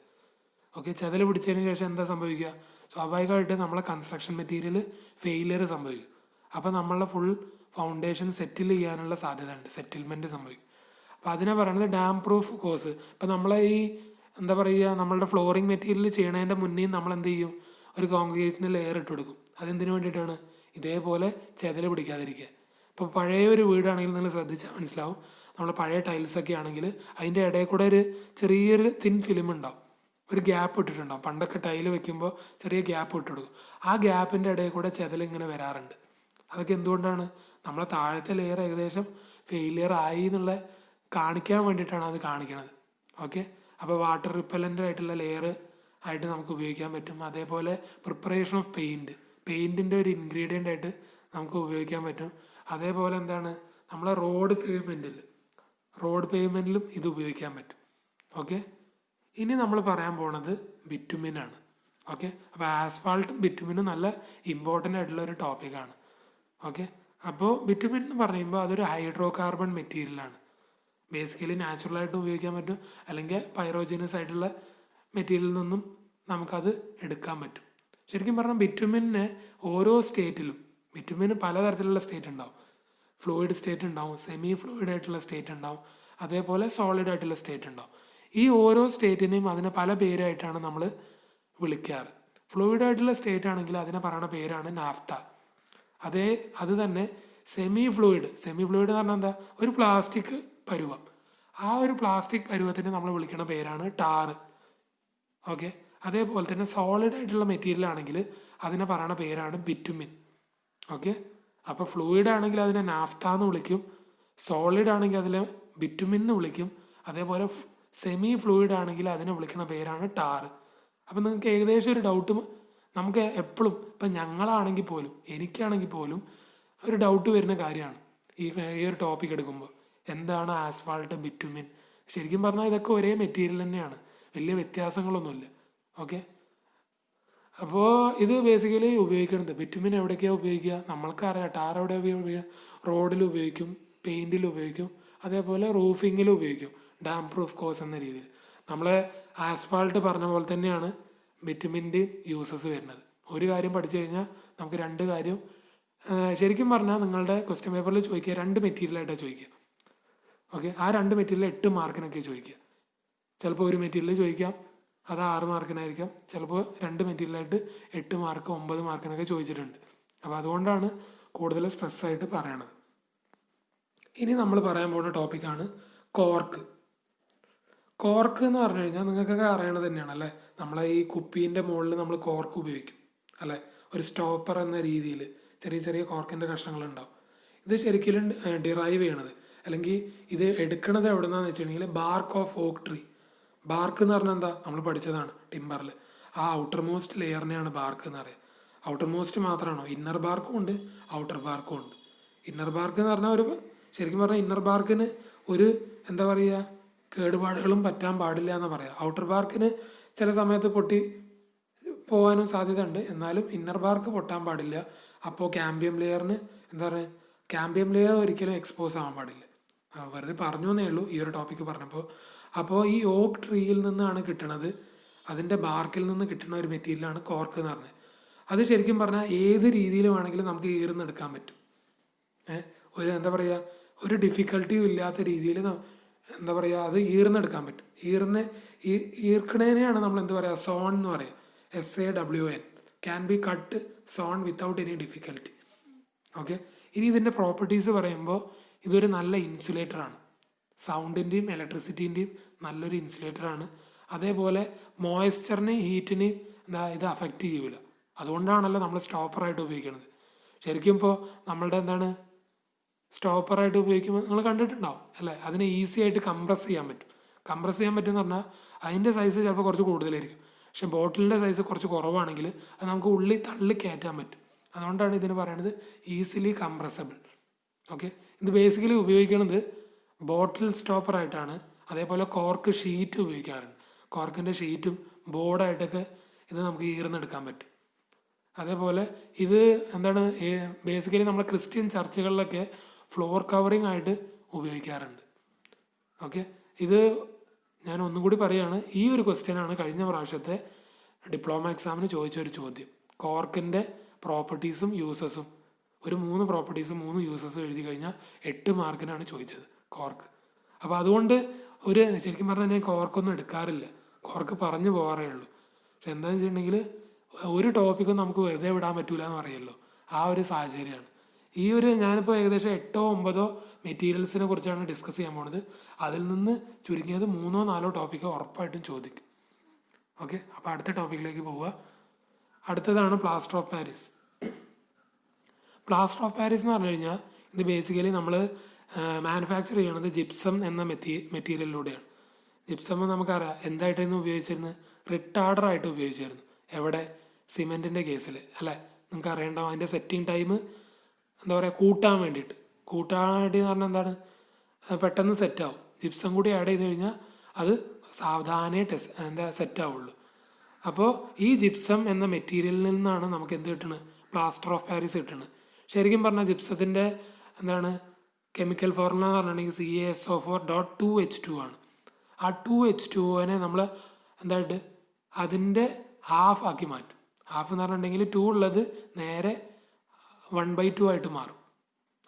ഓക്കെ, ചെതൽ പിടിച്ചതിന് ശേഷം എന്താ സംഭവിക്കുക? സ്വാഭാവികമായിട്ട് നമ്മളെ കൺസ്ട്രക്ഷൻ മെറ്റീരിയൽ ഫെയിലിയർ സംഭവിക്കും. അപ്പോൾ നമ്മളെ ഫുൾ ഫൗണ്ടേഷൻ സെറ്റിൽ ചെയ്യാനുള്ള സാധ്യത ഉണ്ട്, സെറ്റിൽമെൻറ്റ് സംഭവിക്കും. അപ്പോൾ അതിനെ പറയുന്നത് ഡാം പ്രൂഫ് കോഴ്സ്. ഇപ്പോൾ നമ്മളെ ഈ എന്താ പറയുക, നമ്മളുടെ ഫ്ലോറിങ് മെറ്റീരിയൽ ചെയ്യണതിൻ്റെ മുന്നേ നമ്മൾ എന്ത് ചെയ്യും? ഒരു കോൺക്രീറ്റിന് ലെയർ ഇട്ട് കൊടുക്കും. അതെന്തിനു വേണ്ടിയിട്ടാണ്? ഇതേപോലെ ചെതൽ പിടിക്കാതിരിക്കുക. ഇപ്പോൾ പഴയ ഒരു വീടാണെങ്കിൽ നിങ്ങൾ ശ്രദ്ധിച്ചാൽ മനസ്സിലാവും, നമ്മൾ പഴയ ടൈൽസൊക്കെ ആണെങ്കിൽ അതിൻ്റെ ഇടയിൽ കൂടെ ഒരു ചെറിയൊരു തിൻ ഫിലിം ഉണ്ടാവും, ഒരു ഗ്യാപ്പ് ഇട്ടിട്ടുണ്ടാവും. പണ്ടൊക്കെ ടൈല് വെക്കുമ്പോൾ ചെറിയ ഗ്യാപ്പ് ഇട്ട് കൊടുക്കും. ആ ഗ്യാപ്പിൻ്റെ ഇടയിൽ കൂടെ ചെതൽ ഇങ്ങനെ വരാറുണ്ട്. അതൊക്കെ എന്തുകൊണ്ടാണ്? നമ്മളെ താഴത്തെ ലെയർ ഏകദേശം ഫെയിലിയർ ആയി എന്നുള്ള കാണിക്കാൻ വേണ്ടിയിട്ടാണ് അത് കാണിക്കണത്. ഓക്കെ, അപ്പോൾ വാട്ടർ റിപ്പല്ലൻ്റ് ആയിട്ടുള്ള ലെയർ ആയിട്ട് നമുക്ക് ഉപയോഗിക്കാൻ പറ്റും. അതേപോലെ പ്രിപ്പറേഷൻ ഓഫ് പെയിൻറ്റിൻ്റെ ഒരു ഇൻഗ്രീഡിയൻ്റ് ആയിട്ട് നമുക്ക് ഉപയോഗിക്കാൻ പറ്റും. അതേപോലെ നമ്മളെ റോഡ് പേയ്മെൻറ്റിലും ഇത് ഉപയോഗിക്കാൻ പറ്റും. ഓക്കെ, ഇനി നമ്മൾ പറയാൻ പോണത് ബിറ്റുമിനാണ്. ഓക്കെ, അപ്പോൾ ആസ്ഫാൾട്ടും ബിറ്റുമിനും നല്ല ഇമ്പോർട്ടൻ്റ് ആയിട്ടുള്ള ഒരു ടോപ്പിക്കാണ്. ഓക്കെ, അപ്പോൾ ബിറ്റുമിൻ എന്ന് പറയുമ്പോൾ അതൊരു ഹൈഡ്രോ കാർബൺ മെറ്റീരിയലാണ്. ബേസിക്കലി നാച്ചുറലായിട്ടും ഉപയോഗിക്കാൻ പറ്റും, അല്ലെങ്കിൽ പൈറോജീനസ് ആയിട്ടുള്ള മെറ്റീരിയലിൽ നിന്നും നമുക്കത് എടുക്കാൻ പറ്റും. ശരിക്കും പറഞ്ഞാൽ ബിറ്റുമിന് ഓരോ സ്റ്റേറ്റിലും, ബിറ്റുമിന് പലതരത്തിലുള്ള സ്റ്റേറ്റ് ഉണ്ടാവും. ഫ്ലൂയിഡ് സ്റ്റേറ്റ് ഉണ്ടാവും, സെമി ഫ്ലൂയിഡ് ആയിട്ടുള്ള സ്റ്റേറ്റ് ഉണ്ടാവും, അതേപോലെ സോളിഡ് ആയിട്ടുള്ള സ്റ്റേറ്റ് ഉണ്ടാവും. ഈ ഓരോ സ്റ്റേറ്റിനെയും അതിനെ പല പേരായിട്ടാണ് നമ്മൾ വിളിക്കാറ്. ഫ്ലൂയിഡായിട്ടുള്ള സ്റ്റേറ്റ് ആണെങ്കിൽ അതിനെ പറയുന്ന പേരാണ് നാഫ്ത. അത് തന്നെ സെമി ഫ്ലൂയിഡ് എന്ന് പറഞ്ഞാൽ എന്താ, ഒരു പ്ലാസ്റ്റിക് പരുവം. ആ ഒരു പ്ലാസ്റ്റിക് പരുവത്തിന് നമ്മൾ വിളിക്കുന്ന പേരാണ് ടാറ്. ഓക്കെ. അതേപോലെ തന്നെ സോളിഡ് ആയിട്ടുള്ള മെറ്റീരിയൽ ആണെങ്കിൽ അതിനെ പറയുന്ന പേരാണ് ബിറ്റുമിൻ. ഓക്കെ. അപ്പോൾ ഫ്ലൂയിഡ് ആണെങ്കിൽ അതിനെ നാഫ്ത എന്ന് വിളിക്കും, സോളിഡ് ആണെങ്കിൽ അതിനെ ബിറ്റുമിൻ എന്ന് വിളിക്കും. അതേപോലെ സെമി ഫ്ലൂയിഡ് ആണെങ്കിൽ അതിനെ വിളിക്കുന്ന പേരാണ് ടാറ്. അപ്പം നിങ്ങൾക്ക് ഏകദേശം ഒരു ഡൗട്ട് നമുക്ക് എപ്പോഴും, ഇപ്പം ഞങ്ങളാണെങ്കിൽ പോലും എനിക്കാണെങ്കിൽ പോലും ഒരു ഡൗട്ട് വരുന്ന കാര്യമാണ് ഈ ഒരു ടോപ്പിക് എടുക്കുമ്പോൾ. എന്താണ് ആസ്ഫാൾട്ട്, ബിറ്റുമിൻ? ശരിക്കും പറഞ്ഞാൽ ഇതൊക്കെ ഒരേ മെറ്റീരിയൽ തന്നെയാണ്, വലിയ വ്യത്യാസങ്ങളൊന്നുമില്ല. ഓക്കെ. അപ്പോൾ ഇത് ബേസിക്കലി ഉപയോഗിക്കുന്നത് ബിറ്റുമിൻ എവിടേക്കാണ് ഉപയോഗിക്കുക നമ്മൾക്കറിയാം. ടാർ എവിടെ ഉപയോഗിക്കുക? റോഡിൽ ഉപയോഗിക്കും, പെയിൻറ്റിൽ ഉപയോഗിക്കും, അതേപോലെ റൂഫിങ്ങിൽ ഉപയോഗിക്കും, ഡാം പ്രൂഫ് കോഴ്സ് എന്ന രീതിയിൽ. നമ്മളെ ആസ്ഫാൾട്ട് പറഞ്ഞ പോലെ തന്നെയാണ് ബിറ്റുമിൻ്റെയും യൂസസ് വരുന്നത്. ഒരു കാര്യം പഠിച്ചു കഴിഞ്ഞാൽ നമുക്ക് രണ്ട് കാര്യം ശരിക്കും പറഞ്ഞാൽ നിങ്ങളുടെ ക്വസ്റ്റ്യൻ പേപ്പറിൽ ചോദിക്കുക 2 മെറ്റീരിയലായിട്ടാണ് ചോദിക്കുക. ഓക്കെ. ആ 2 മെറ്റീരിയൽ 8 മാർക്കിനൊക്കെ ചോദിക്കുക. ചിലപ്പോൾ ഒരു മെറ്റീരിയൽ ചോദിക്കാം, അത് 6 മാർക്കിനായിരിക്കാം. ചിലപ്പോൾ 2 മെറ്റീരിയലായിട്ട് 8 മാർക്ക് 9 മാർക്കിനൊക്കെ ചോദിച്ചിട്ടുണ്ട്. അപ്പോൾ അതുകൊണ്ടാണ് കൂടുതൽ സ്ട്രെസ്സായിട്ട് പറയണത്. ഇനി നമ്മൾ പറയാൻ പോകുന്ന ടോപ്പിക്കാണ് കോർക്ക്. കോർക്ക് എന്ന് പറഞ്ഞു കഴിഞ്ഞാൽ നിങ്ങൾക്കൊക്കെ അറിയണത് തന്നെയാണ് അല്ലേ. നമ്മളെ ഈ കുപ്പീൻ്റെ മുകളിൽ നമ്മൾ കോർക്ക് ഉപയോഗിക്കും അല്ലേ, ഒരു സ്റ്റോപ്പർ എന്ന രീതിയിൽ ചെറിയ ചെറിയ കോർക്കിൻ്റെ കഷ്ണങ്ങളുണ്ടാവും. ഇത് ശരിക്കും ഡിറൈവ് ചെയ്യണത് അല്ലെങ്കിൽ ഇത് എടുക്കണത് എവിടെ നിന്നാന്ന് വെച്ചിട്ടുണ്ടെങ്കിൽ bark of oak tree. Bark എന്ന് പറഞ്ഞാൽ എന്താ, നമ്മൾ പഠിച്ചതാണ് ടിമ്പറിൽ. ആ ഔട്ടർ മോസ്റ്റ് ലെയറിനെയാണ് ബാർക്ക് എന്ന് പറയുക. ഔട്ടർ മോസ്റ്റ് മാത്രമാണോ? ഇന്നർ ബാർക്കും ഉണ്ട്, ഔട്ടർ ബാർക്കും ഉണ്ട്. ഇന്നർ ബാർക്ക് എന്ന് പറഞ്ഞാൽ ശരിക്കും പറഞ്ഞാൽ ഇന്നർ ബാർക്കിന് ഒരു എന്താ പറയുക, കേടുപാടുകളും പറ്റാൻ പാടില്ല എന്ന് പറയാം. ഔട്ടർ ബാർക്കിന് ചില സമയത്ത് പൊട്ടി പോകാനും സാധ്യത ഉണ്ട്, എന്നാലും ഇന്നർ ബാർക്ക് പൊട്ടാൻ പാടില്ല. അപ്പോൾ ക്യാമ്പിയം ലെയറിന് എന്താ പറയുക, ക്യാമ്പിയം ലെയർ ഒരിക്കലും എക്സ്പോസ് ആവാൻ പാടില്ല. വെറുതെ പറഞ്ഞു എന്നേ ഉള്ളൂ ഈ ഒരു ടോപ്പിക്ക് പറഞ്ഞപ്പോൾ. അപ്പോൾ ഈ ഓക്ക് ട്രീയിൽ നിന്നാണ് കിട്ടണത്, അതിൻ്റെ ബാർക്കിൽ നിന്ന് കിട്ടുന്ന ഒരു മെറ്റീരിയലാണ് കോർക്ക് എന്ന് പറഞ്ഞത്. അത് ശരിക്കും പറഞ്ഞാൽ ഏത് രീതിയിൽ വേണമെങ്കിലും നമുക്ക് ഈർന്നെടുക്കാൻ പറ്റും. ഒരു എന്താ പറയുക, ഒരു ഡിഫിക്കൽട്ടിയും ഇല്ലാത്ത രീതിയിൽ എന്താ പറയുക, അത് ഈർന്നെടുക്കാൻ പറ്റും. ഈർക്കണേനെയാണ് നമ്മൾ എന്താ പറയുക, സോൺ എന്ന് പറയുക. SAWN, can be cut zone without any difficulty. Okay. ഇനി ഇതിൻ്റെ പ്രോപ്പർട്ടീസ് പറയുമ്പോൾ ഇതൊരു നല്ല ഇൻസുലേറ്ററാണ്, സൗണ്ടിൻ്റെയും ഇലക്ട്രിസിറ്റീൻ്റെയും നല്ലൊരു ഇൻസുലേറ്ററാണ്. അതേപോലെ മോയ്സ്ചറിനെയും ഹീറ്റിനെയും ഇത് അഫക്റ്റ് ചെയ്യൂല. അതുകൊണ്ടാണല്ലോ നമ്മൾ സ്റ്റോപ്പറായിട്ട് ഉപയോഗിക്കുന്നത്. ശരിക്കും ഇപ്പോൾ നമ്മളുടെ എന്താണ് സ്റ്റോപ്പറായിട്ട് ഉപയോഗിക്കുമ്പോൾ നിങ്ങൾ കണ്ടിട്ടുണ്ടാവും അല്ലേ, അതിനെ ഈസി ആയിട്ട് കംപ്രസ് ചെയ്യാൻ പറ്റും. കംപ്രസ് ചെയ്യാൻ പറ്റും എന്ന് പറഞ്ഞാൽ അതിൻ്റെ സൈസ് ചിലപ്പോൾ കുറച്ച് കൂടുതലായിരിക്കും, പക്ഷെ ബോട്ടിലിൻ്റെ സൈസ് കുറച്ച് കുറവാണെങ്കിൽ അത് നമുക്ക് ഉള്ളിൽ തള്ളി കയറ്റാൻ പറ്റും. അതുകൊണ്ടാണ് ഇതിന് പറയുന്നത് ഈസിലി കംപ്രസബിൾ. ഓക്കെ. ഇത് ബേസിക്കലി ഉപയോഗിക്കുന്നത് ബോട്ടിൽ സ്റ്റോപ്പറായിട്ടാണ്. അതേപോലെ കോർക്ക് ഷീറ്റ് ഉപയോഗിക്കാറുണ്ട്. കോർക്കിൻ്റെ ഷീറ്റും ബോർഡായിട്ടൊക്കെ ഇത് നമുക്ക് ഈർന്നെടുക്കാൻ പറ്റും. അതേപോലെ ഇത് എന്താണ് ബേസിക്കലി നമ്മൾ ക്രിസ്ത്യൻ ചർച്ചുകളിലൊക്കെ ഫ്ലോർ കവറിങ് ആയിട്ട് ഉപയോഗിക്കാറുണ്ട്. ഓക്കെ. ഇത് ഞാൻ ഒന്നും കൂടി പറയുകയാണ്, ഈ ഒരു ക്വസ്റ്റ്യനാണ് കഴിഞ്ഞ പ്രാവശ്യത്തെ ഡിപ്ലോമ എക്സാമിന് ചോദിച്ച ഒരു ചോദ്യം. കോർക്കിൻ്റെ പ്രോപ്പർട്ടീസും യൂസസും, ഒരു 3 പ്രോപ്പർട്ടീസും 3 യൂസസും എഴുതി കഴിഞ്ഞാൽ 8 മാർക്കിനാണ് ചോദിച്ചത് കോർക്ക്. അപ്പോൾ അതുകൊണ്ട് ശരിക്കും പറഞ്ഞാൽ ഞാൻ കോർക്കൊന്നും എടുക്കാറില്ല, കോർക്ക് പറഞ്ഞു പോകാറേ ഉള്ളൂ. പക്ഷെ എന്താണെന്ന് വെച്ചിട്ടുണ്ടെങ്കിൽ ഒരു ടോപ്പിക്കും നമുക്ക് വെറുതെ വിടാൻ പറ്റൂല എന്ന് പറയുമല്ലോ, ആ ഒരു സാഹചര്യമാണ്. ഞാനിപ്പോൾ ഏകദേശം 8 or 9 മെറ്റീരിയൽസിനെ കുറിച്ചാണ് ഡിസ്കസ് ചെയ്യാൻ പോണത്. അതിൽ നിന്ന് ചുരുങ്ങിയത് 3 or 4 ടോപ്പിക്ക് ഉറപ്പായിട്ടും ചോദിക്കും. ഓക്കെ. അപ്പോൾ അടുത്ത ടോപ്പിക്കിലേക്ക് പോവുക. അടുത്തതാണ് plaster of Paris. Plaster of Paris എന്ന് പറഞ്ഞു കഴിഞ്ഞാൽ ഇത് ബേസിക്കലി നമ്മൾ മാനുഫാക്ചർ ചെയ്യണത് ജിപ്സം എന്ന മെറ്റീരിയലിലൂടെയാണ്. ജിപ്സം നമുക്കറിയാം എന്തായിട്ടായിരുന്നു ഉപയോഗിച്ചിരുന്നത്, റിട്ടാർഡറായിട്ട് ഉപയോഗിച്ചിരുന്നു. എവിടെ? സിമെൻറ്റിൻ്റെ കേസിൽ അല്ലേ. നിങ്ങൾക്ക് അറിയണ്ടാവും അതിൻ്റെ സെറ്റിംഗ് ടൈം എന്താ പറയുക, കൂട്ടാൻ വേണ്ടി എന്ന് പറഞ്ഞാൽ എന്താണ്, പെട്ടെന്ന് സെറ്റാവും. ജിപ്സം കൂടി ആഡ് ചെയ്ത് കഴിഞ്ഞാൽ അത് സാവധാനേ സെറ്റാവുള്ളൂ. അപ്പോൾ ഈ ജിപ്സം എന്ന മെറ്റീരിയലിൽ നിന്നാണ് നമുക്ക് എന്ത് കിട്ടുന്നത്, പ്ലാസ്റ്റർ ഓഫ് പാരീസ് കിട്ടുന്നത്. ശരിക്കും പറഞ്ഞാൽ ജിപ്സത്തിൻ്റെ എന്താണ് കെമിക്കൽ ഫോർമുല എന്ന് പറഞ്ഞിട്ടുണ്ടെങ്കിൽ CaSO4.2H2 ആണ്. ആ 2H2O നമ്മൾ എന്തായിട്ട് അതിൻ്റെ ഹാഫ് ആക്കി മാറ്റും. ഹാഫ് എന്ന് പറഞ്ഞിട്ടുണ്ടെങ്കിൽ 2 ഉള്ളത് നേരെ 1/2 ആയിട്ട് മാറും.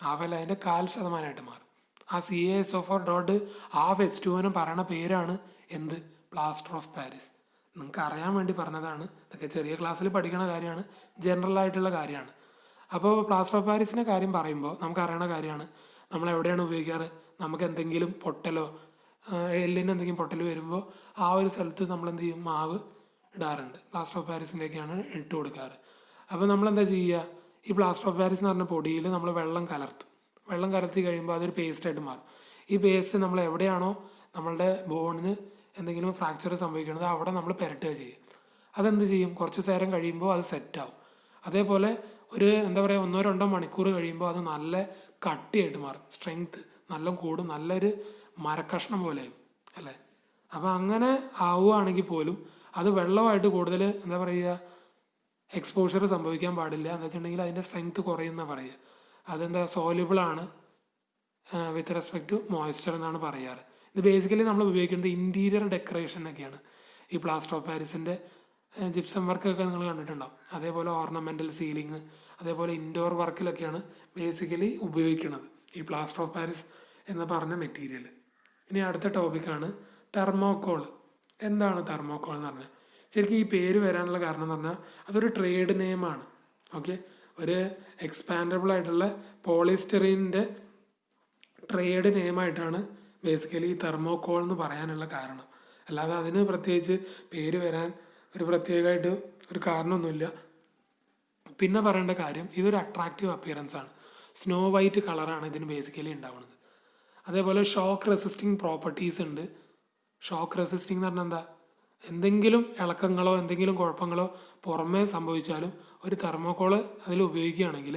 ഹാഫല്ല, അതിൻ്റെ 1/4% മാറും. ആ CaSO4.2H2 പറയുന്ന പേരാണ് എന്ത്? Plaster of Paris. നിങ്ങൾക്ക് അറിയാൻ വേണ്ടി പറഞ്ഞതാണ്. ഇതൊക്കെ ചെറിയ ക്ലാസ്സിൽ പഠിക്കുന്ന കാര്യമാണ്, ജനറൽ ആയിട്ടുള്ള കാര്യമാണ്. അപ്പോൾ പ്ലാസ്റ്റർ ഓഫ് പാരീസിൻ്റെ കാര്യം പറയുമ്പോൾ നമുക്ക് അറിയണ കാര്യമാണ്. നമ്മൾ എവിടെയാണ് ഉപയോഗിക്കാറ്? നമുക്ക് എന്തെങ്കിലും പൊട്ടലോ എല്ലിന് എന്തെങ്കിലും പൊട്ടൽ വരുമ്പോൾ ആ ഒരു സ്ഥലത്ത് നമ്മൾ എന്ത് ചെയ്യും? മാവ് ഇടാറുണ്ട്. പ്ലാസ്റ്റർ ഓഫ് പാരീസിൻ്റെയൊക്കെയാണ് ഇട്ട് കൊടുക്കാറ്. അപ്പോൾ നമ്മളെന്താ ചെയ്യുക? ഈ പ്ലാസ്റ്റർ ഓഫ് പാരീസ് എന്ന് പറഞ്ഞ പൊടിയിൽ നമ്മൾ വെള്ളം കലർത്തും. വെള്ളം കലർത്തി കഴിയുമ്പോൾ അതൊരു പേസ്റ്റായിട്ട് മാറും. ഈ പേസ്റ്റ് നമ്മൾ എവിടെയാണോ നമ്മളുടെ ബോണിന് എന്തെങ്കിലും ഫ്രാക്ചർ സംഭവിക്കുന്നത് അവിടെ നമ്മൾ പുരട്ടുക ചെയ്യും. അതെന്ത് ചെയ്യും? കുറച്ച് നേരം കഴിയുമ്പോൾ അത് സെറ്റാവും. അതേപോലെ ഒരു എന്താ പറയുക 1-2 മണിക്കൂർ കഴിയുമ്പോൾ അത് നല്ല കട്ടിയായിട്ട് മാറും. സ്ട്രെങ്ത് നല്ല കൂടും, നല്ലൊരു മരക്കഷ്ണം പോലെയാവും അല്ലേ? അപ്പോൾ അങ്ങനെ ആവുകയാണെങ്കിൽ പോലും അത് വെള്ളമായിട്ട് കൂടുതൽ എന്താ പറയുക എക്സ്പോഷർ സംഭവിക്കാൻ പാടില്ല. എന്താ വെച്ചിട്ടുണ്ടെങ്കിൽ അതിൻ്റെ സ്ട്രെങ്ത് കുറയുന്ന പറയുക. അതെന്താ സോല്യൂബിളാണ് വിത്ത് റെസ്പെക്ട് ടു മോയ്സ്ചർ എന്നാണ് പറയാറ്. ഇത് ബേസിക്കലി നമ്മൾ ഉപയോഗിക്കുന്നത് ഇൻറ്റീരിയർ ഡെക്കറേഷനൊക്കെയാണ്. ഈ പ്ലാസ്റ്റർ ഓഫ് പാരീസിൻ്റെ ജിപ്സം വർക്കൊക്കെ നിങ്ങൾ കണ്ടിട്ടുണ്ടാവും. അതേപോലെ ഓർണമെൻ്റൽ സീലിംഗ്, അതേപോലെ ഇൻഡോർ വർക്കിലൊക്കെയാണ് ബേസിക്കലി ഉപയോഗിക്കുന്നത് ഈ പ്ലാസ്റ്റർ ഓഫ് പാരീസ് എന്ന് പറഞ്ഞ മെറ്റീരിയൽ. ഇനി അടുത്ത ടോപ്പിക്കാണ് തെർമോക്കോൾ. എന്താണ് തെർമോക്കോൾ എന്ന് പറഞ്ഞാൽ? ശരിക്കും ഈ പേര് വരാനുള്ള കാരണം എന്ന് പറഞ്ഞാൽ അതൊരു ട്രേഡ് നെയിമാണ്. ഓക്കെ, ഒരു എക്സ്പാൻഡബിൾ ആയിട്ടുള്ള പോളിസ്റ്ററിൻ്റെ ട്രേഡ് നെയിമായിട്ടാണ് ബേസിക്കലി ഈ തെർമോക്കോൾ എന്ന് പറയാനുള്ള കാരണം. അല്ലാതെ അതിന് പ്രത്യേകിച്ച് പേര് വരാൻ ഒരു പ്രത്യേകമായിട്ട് ഒരു കാരണമൊന്നുമില്ല. പിന്നെ പറയേണ്ട കാര്യം, ഇതൊരു അട്രാക്റ്റീവ് അപ്പിയറൻസ് ആണ്. സ്നോ വൈറ്റ് കളറാണ് ഇതിന് ബേസിക്കലി ഉണ്ടാവുന്നത്. അതേപോലെ ഷോക്ക് റെസിസ്റ്റിംഗ് പ്രോപ്പർട്ടീസ് ഉണ്ട്. ഷോക്ക് റെസിസ്റ്റിംഗ് എന്ന് പറഞ്ഞാൽ എന്താ? എന്തെങ്കിലും ഇളക്കങ്ങളോ എന്തെങ്കിലും കുഴപ്പങ്ങളോ പുറമേ സംഭവിച്ചാലും ഒരു തെർമോക്കോൾ അതിൽ ഉപയോഗിക്കുകയാണെങ്കിൽ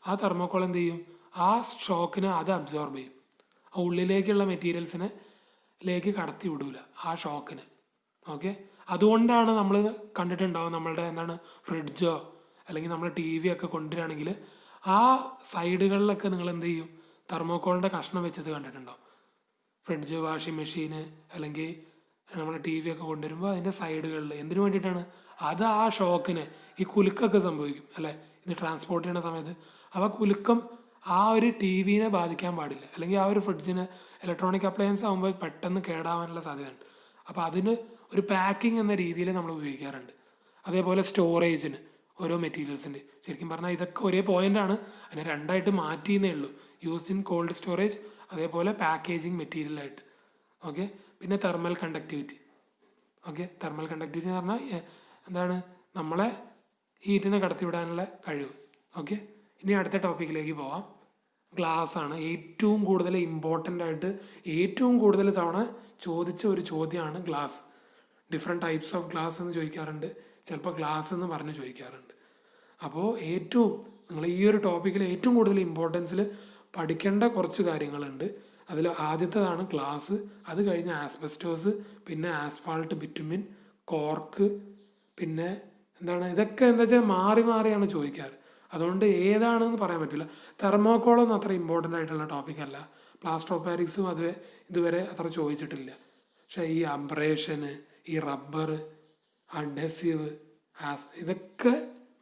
ആ തെർമോക്കോൾ എന്ത് ചെയ്യും? ആ ഷോക്കിനെ അത് അബ്സോർബ് ചെയ്യും. ആ ഉള്ളിലേക്കുള്ള മെറ്റീരിയൽസിലേക്ക് കടത്തി വിടൂല ആ ഷോക്കിന്. ഓക്കെ, അതുകൊണ്ടാണ് നമ്മൾ കണ്ടിട്ടുണ്ടാവും നമ്മളുടെ എന്താണ് ഫ്രിഡ്ജോ അല്ലെങ്കിൽ നമ്മൾ ടി വി ഒക്കെ കൊണ്ടുവരികയാണെങ്കിൽ ആ സൈഡുകളിലൊക്കെ നിങ്ങൾ എന്ത് ചെയ്യും? തെർമോക്കോളിൻ്റെ കഷ്ണം വെച്ചത് കണ്ടിട്ടുണ്ടാവും. ഫ്രിഡ്ജ്, വാഷിംഗ് മെഷീന് അല്ലെങ്കിൽ നമ്മൾ ടി വി ഒക്കെ കൊണ്ടുവരുമ്പോൾ അതിൻ്റെ സൈഡുകളിൽ എന്തിനു വേണ്ടിയിട്ടാണ്? അത് ആ ഷോക്കിന് ഈ കുലുക്കൊക്കെ സംഭവിക്കും അല്ലേ? ഇത് ട്രാൻസ്പോർട്ട് ചെയ്യുന്ന സമയത്ത് അപ്പോൾ കുലുക്കം ആ ഒരു ടി വിനെ ബാധിക്കാൻ പാടില്ല, അല്ലെങ്കിൽ ആ ഒരു ഫ്രിഡ്ജിന് ഇലക്ട്രോണിക് അപ്ലയൻസ് ആകുമ്പോൾ പെട്ടെന്ന് കേടാവാനുള്ള സാധ്യതയുണ്ട്. അപ്പോൾ അതിന് ഒരു പാക്കിംഗ് എന്ന രീതിയിൽ നമ്മൾ ഉപയോഗിക്കാറുണ്ട്. അതേപോലെ സ്റ്റോറേജിന് ഓരോ മെറ്റീരിയൽസിൻ്റെ ശരിക്കും പറഞ്ഞാൽ ഇതൊക്കെ ഒരേ പോയിൻ്റാണ്, അതിനെ രണ്ടായിട്ട് മാറ്റിയെന്നേ ഉള്ളൂ. യൂസ് ഇൻ കോൾഡ് സ്റ്റോറേജ്, അതേപോലെ പാക്കേജിങ് മെറ്റീരിയലായിട്ട്. ഓക്കെ, പിന്നെ thermal conductivity. Okay, thermal conductivity എന്ന് പറഞ്ഞാൽ എന്താണ്? നമ്മളെ ഹീറ്റിനെ കടത്തിവിടാനുള്ള കഴിവ്. ഓക്കെ, ഇനി അടുത്ത ടോപ്പിക്കിലേക്ക് പോവാം. ഗ്ലാസ് ആണ് ഏറ്റവും കൂടുതൽ ഇമ്പോർട്ടൻ്റ് ആയിട്ട് ഏറ്റവും കൂടുതൽ തവണ ചോദിച്ച ഒരു ചോദ്യമാണ് glass. Different types of glass എന്ന് ചോദിക്കാറുണ്ട്, ചിലപ്പോൾ ഗ്ലാസ് എന്ന് പറഞ്ഞ് ചോദിക്കാറുണ്ട്. അപ്പോൾ നിങ്ങൾ ഈ ഒരു ടോപ്പിക്കിൽ ഏറ്റവും കൂടുതൽ ഇമ്പോർട്ടൻസിൽ പഠിക്കേണ്ട കുറച്ച് കാര്യങ്ങളുണ്ട്. അതിൽ ആദ്യത്തേതാണ് ഗ്ലാസ്, അത് കഴിഞ്ഞ് ആസ്ബസ്റ്റോസ്, പിന്നെ ആസ്ഫാൾട്ട്, ബിറ്റുമിൻ, കോർക്ക്, പിന്നെ എന്താണ് ഇതൊക്കെ എന്താ വെച്ചാൽ മാറി മാറിയാണ് ചോദിക്കാറ്. അതുകൊണ്ട് ഏതാണെന്ന് പറയാൻ പറ്റില്ല. തെർമോക്കോളൊന്നും അത്ര ഇമ്പോർട്ടൻ്റ് ആയിട്ടുള്ള ടോപ്പിക്കല്ല. പ്ലാസ്റ്റർ ഓഫ് പാരീസും ഇതുവരെ അത്ര ചോദിച്ചിട്ടില്ല. പക്ഷേ ഈ അബ്രേഷന്, ഈ റബ്ബർ, അഡ്ഹസീവ്, ഇതൊക്കെ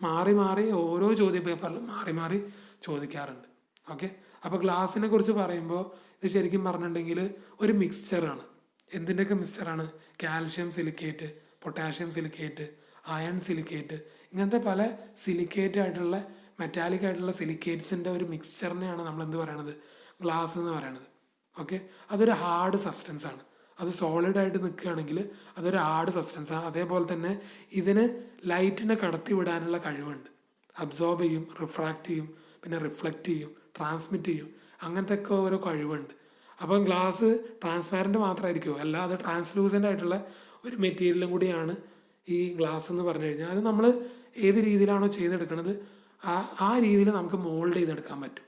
മാറി മാറി ഓരോ ചോദ്യ പേപ്പറിലും മാറി മാറി ചോദിക്കാറുണ്ട്. ഓക്കെ, അപ്പോൾ ഗ്ലാസിനെ കുറിച്ച് പറയുമ്പോൾ ഇത് ശരിക്കും പറഞ്ഞിട്ടുണ്ടെങ്കിൽ ഒരു മിക്സ്ചറാണ്. എന്തിൻ്റെയൊക്കെ മിക്സ്ചറാണ്? Calcium silicate, potassium silicate, iron silicate, ഇങ്ങനത്തെ പല സിലിക്കേറ്റ് ആയിട്ടുള്ള മെറ്റാലിക് ആയിട്ടുള്ള സിലിക്കേറ്റ്സിൻ്റെ ഒരു മിക്സ്ചറിനെയാണ് നമ്മൾ എന്ത് പറയണത്? ഗ്ലാസ് എന്ന് പറയണത്. ഓക്കെ, അതൊരു ഹാർഡ് സബ്സ്റ്റൻസ് ആണ്. അത് സോളിഡായിട്ട് നിൽക്കുകയാണെങ്കിൽ അതൊരു ഹാർഡ് സബ്സ്റ്റൻസ് ആണ്. അതേപോലെ തന്നെ ഇതിന് ലൈറ്റിനെ കടത്തി വിടാനുള്ള കഴിവുണ്ട്. അബ്സോർബ് ചെയ്യും, റിഫ്രാക്റ്റ് ചെയ്യും, പിന്നെ റിഫ്ലക്റ്റ് ചെയ്യും, ട്രാൻസ്മിറ്റ് ചെയ്യും, അങ്ങനത്തെ ഒക്കെ ഓരോ കഴിവുണ്ട്. അപ്പം ഗ്ലാസ് ട്രാൻസ്പാരൻറ്റ് മാത്രമായിരിക്കുമോ? അല്ല, അത് ട്രാൻസ്ലൂസൻ്റ് ആയിട്ടുള്ള ഒരു മെറ്റീരിയലും കൂടിയാണ് ഈ ഗ്ലാസ് എന്ന് പറഞ്ഞു കഴിഞ്ഞാൽ. അത് നമ്മൾ ഏത് രീതിയിലാണോ ചെയ്തെടുക്കുന്നത് ആ രീതിയിൽ നമുക്ക് മോൾഡ് ചെയ്തെടുക്കാൻ പറ്റും.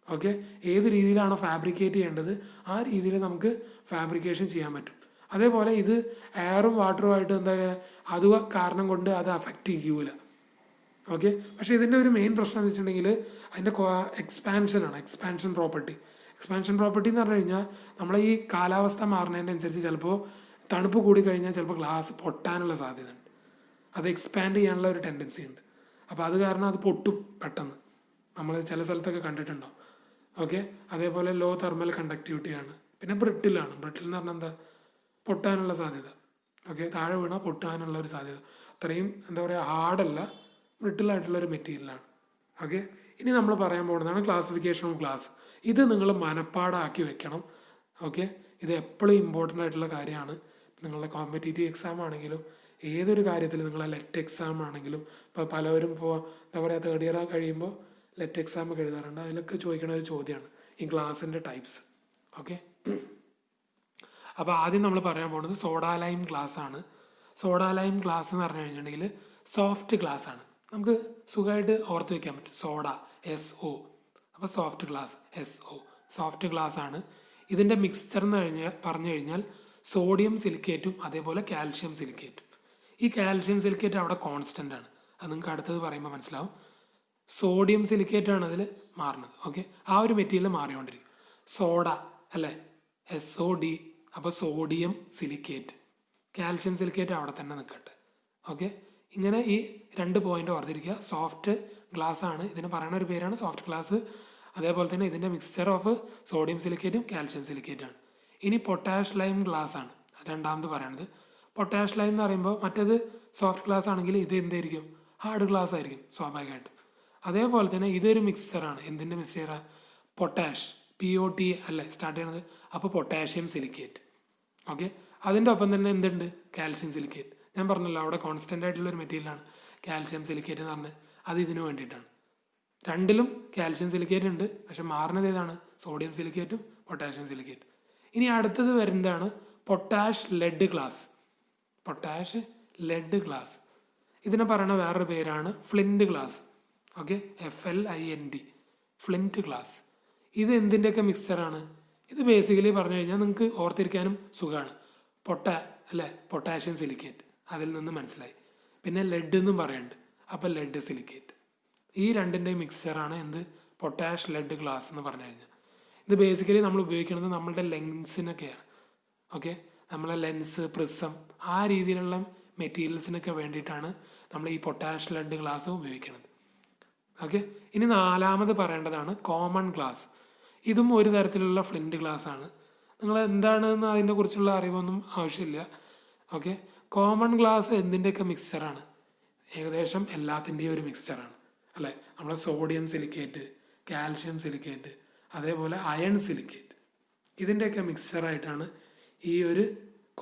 ഓക്കെ, ഏത് രീതിയിലാണോ ഫാബ്രിക്കേറ്റ് ചെയ്യേണ്ടത് ആ രീതിയിൽ നമുക്ക് ഫാബ്രിക്കേഷൻ ചെയ്യാൻ പറ്റും. അതേപോലെ ഇത് എയറും വാട്ടറുമായിട്ട് എന്താ അത് കാരണം കൊണ്ട് അത് അഫക്റ്റ് ചെയ്യൂല. ഓക്കെ, പക്ഷേ ഇതിൻ്റെ ഒരു മെയിൻ പ്രശ്നം എന്ന് വെച്ചിട്ടുണ്ടെങ്കിൽ അതിൻ്റെ എക്സ്പാൻഷനാണ്. എക്സ്പാൻഷൻ പ്രോപ്പർട്ടി എന്ന് പറഞ്ഞു കഴിഞ്ഞാൽ നമ്മളെ ഈ കാലാവസ്ഥ മാറുന്നതിനനുസരിച്ച് ചിലപ്പോൾ തണുപ്പ് കൂടി കഴിഞ്ഞാൽ ചിലപ്പോൾ ഗ്ലാസ് പൊട്ടാനുള്ള സാധ്യതയുണ്ട്. അത് എക്സ്പാൻഡ് ചെയ്യാനുള്ള ഒരു ടെൻഡൻസി ഉണ്ട്. അപ്പോൾ അത് കാരണം അത് പൊട്ടും പെട്ടെന്ന്. നമ്മൾ ചില സ്ഥലത്തൊക്കെ കണ്ടിട്ടുണ്ടാവും. ഓക്കെ, അതേപോലെ ലോ തെർമൽ കണ്ടക്ടിവിറ്റിയാണ്. പിന്നെ ബ്രിട്ടിൽ എന്ന് പറഞ്ഞാൽ എന്താ? പൊട്ടാനുള്ള സാധ്യത. ഓക്കെ, താഴെ വീണാൽ പൊട്ടാനുള്ള ഒരു സാധ്യത. അത്രയും എന്താ പറയുക, ഹാർഡല്ല, ബ്രിട്ടിലായിട്ടുള്ളൊരു മെറ്റീരിയലാണ്. ഓക്കെ, ഇനി നമ്മൾ പറയാൻ പോകുന്നതാണ് ക്ലാസിഫിക്കേഷൻ ഓഫ് ഗ്ലാസ്. ഇത് നിങ്ങൾ മനപ്പാടാക്കി വെക്കണം. ഓക്കെ, ഇത് എപ്പോഴും ഇമ്പോർട്ടൻ്റ് ആയിട്ടുള്ള കാര്യമാണ്. നിങ്ങളുടെ കോമ്പറ്റേറ്റീവ് എക്സാം ആണെങ്കിലും ഏതൊരു കാര്യത്തിൽ, നിങ്ങളെ ലെറ്റ് എക്സാം ആണെങ്കിലും, ഇപ്പോൾ പലവരും ഇപ്പോൾ എന്താ പറയുക തേർഡ് ഇയർ കഴിയുമ്പോൾ ലെറ്റ് എക്സാം ഒക്കെ എഴുതാറുണ്ട്. അതിലൊക്കെ ചോദിക്കുന്ന ഒരു ചോദ്യമാണ് ഈ ഗ്ലാസിൻ്റെ ടൈപ്സ്. ഓക്കെ, അപ്പോൾ ആദ്യം നമ്മൾ പറയാൻ പോകുന്നത് സോഡാ ലൈം ഗ്ലാസ് ആണ്. സോഡാ ലൈം ഗ്ലാസ് എന്ന് പറഞ്ഞു കഴിഞ്ഞിട്ടുണ്ടെങ്കിൽ സോഫ്റ്റ് ഗ്ലാസ് ആണ്. നമുക്ക് സുഖമായിട്ട് ഓർത്ത് വയ്ക്കാൻ പറ്റും. സോഡ SO, അപ്പോൾ soft glass SO, soft glass ആണ്. ഇതിൻ്റെ മിക്സ്ചർ എന്ന് പറഞ്ഞു കഴിഞ്ഞാൽ സോഡിയം സിലിക്കേറ്റും അതേപോലെ കാൽഷ്യം സിലിക്കേറ്റും. ഈ കാൽഷ്യം സിലിക്കേറ്റ് അവിടെ കോൺസ്റ്റൻ്റ് ആണ്. അത് നിങ്ങൾക്ക് അടുത്തത് പറയുമ്പോൾ മനസ്സിലാവും. സോഡിയം സിലിക്കേറ്റ് ആണ് അതിൽ മാറുന്നത്. ഓക്കെ, ആ ഒരു മെറ്റീരിയൽ മാറിക്കൊണ്ടിരിക്കും. സോഡ അല്ലേ, SOD, അപ്പോൾ സോഡിയം സിലിക്കേറ്റ്. കാൽഷ്യം സിലിക്കേറ്റ് അവിടെ തന്നെ നിൽക്കട്ടെ. ഓക്കെ, ഇങ്ങനെ ഈ 2 പോയിന്റ് ഓർത്തിരിക്കുക. സോഫ്റ്റ് ഗ്ലാസ് ആണ്, ഇതിന് പറയുന്ന ഒരു പേരാണ് സോഫ്റ്റ് ഗ്ലാസ്. അതേപോലെ തന്നെ ഇതിൻ്റെ മിക്സ്ചർ ഓഫ് സോഡിയം സിലിക്കേറ്റും കാൽഷ്യം സിലിക്കേറ്റാണ്. ഇനി പൊട്ടാഷ് ലൈം ഗ്ലാസ് ആണ് രണ്ടാമത് പറയണത്. പൊട്ടാഷ് ലൈം എന്ന് പറയുമ്പോൾ മറ്റേത് സോഫ്റ്റ് ഗ്ലാസ് ആണെങ്കിൽ ഇത് എന്തായിരിക്കും, ഹാർഡ് ഗ്ലാസ് ആയിരിക്കും സ്വാഭാവികമായിട്ടും. അതേപോലെ തന്നെ ഇതൊരു മിക്സ്ചറാണ്. എന്തിൻ്റെ മിക്സ്ചറാണ്? പൊട്ടാഷ്, POT അല്ലേ സ്റ്റാർട്ട് ചെയ്യണത്, അപ്പോൾ പൊട്ടാഷ്യം സിലിക്കേറ്റ്. ഓക്കെ, അതിൻ്റെ ഒപ്പം തന്നെ എന്തുണ്ട്, കാൽഷ്യം സിലിക്കേറ്റ്. ഞാൻ പറഞ്ഞല്ലോ അവിടെ കോൺസ്റ്റൻ്റ് ആയിട്ടുള്ളൊരു മെറ്റീരിയലാണ് കാൽഷ്യം സിലിക്കേറ്റ് എന്ന് പറഞ്ഞത്. അത് ഇതിനു വേണ്ടിയിട്ടാണ്. രണ്ടിലും കാൽഷ്യം സിലിക്കേറ്റ് ഉണ്ട്, പക്ഷെ മാറുന്നത് ഏതാണ്, സോഡിയം സിലിക്കേറ്റും പൊട്ടാഷ്യം സിലിക്കേറ്റും. ഇനി അടുത്തത് വരുന്നതാണ് potash lead glass. Potash lead glass, ഇതിനെ പറയുന്ന വേറൊരു പേരാണ് flint glass. Okay, FLINT, flint glass. ഇത് എന്തിൻ്റെയൊക്കെ മിക്സ്ചറാണ്? ഇത് ബേസിക്കലി പറഞ്ഞു കഴിഞ്ഞാൽ നിങ്ങൾക്ക് ഓർത്തിരിക്കാനും സുഖമാണ്. പൊട്ടാഷ്യം സിലിക്കേറ്റ്, അതിൽ നിന്ന് മനസ്സിലായി. പിന്നെ ലെഡ് എന്നും പറയുന്നുണ്ട്, അപ്പോൾ ലെഡ് സിലിക്കേറ്റ്. ഈ രണ്ടിൻ്റെയും മിക്സ്ചറാണ് എന്ത്, പൊട്ടാഷ് ലെഡ് ഗ്ലാസ് എന്ന് പറഞ്ഞു കഴിഞ്ഞാൽ. ഇത് ബേസിക്കലി നമ്മൾ ഉപയോഗിക്കുന്നത് നമ്മളുടെ ലെൻസിനൊക്കെയാണ്. ഓക്കെ, നമ്മളെ ലെൻസ്, പ്രിസം, ആ രീതിയിലുള്ള മെറ്റീരിയൽസിനൊക്കെ വേണ്ടിയിട്ടാണ് നമ്മൾ ഈ പൊട്ടാഷ് ലെഡ് ഗ്ലാസ് ഉപയോഗിക്കുന്നത്. ഓക്കെ, ഇനി നാലാമത് പറയേണ്ടതാണ് കോമൺ ഗ്ലാസ്. ഇതും ഒരു തരത്തിലുള്ള ഫ്ലിൻറ്റ് ഗ്ലാസ് ആണ്. നിങ്ങൾ എന്താണെന്ന് അതിനെ കുറിച്ചുള്ള അറിവൊന്നും ആവശ്യമില്ല. ഓക്കെ, കോമൺ ഗ്ലാസ് എന്തിൻ്റെയൊക്കെ മിക്സ്ചറാണ്? ഏകദേശം എല്ലാത്തിൻ്റെയും ഒരു മിക്സ്ചറാണ് അല്ലേ. നമ്മളെ സോഡിയം സിലിക്കേറ്റ്, കാൽഷ്യം സിലിക്കേറ്റ്, അതേപോലെ അയൺ സിലിക്കേറ്റ്, ഇതിൻ്റെയൊക്കെ മിക്സ്ചറായിട്ടാണ് ഈ ഒരു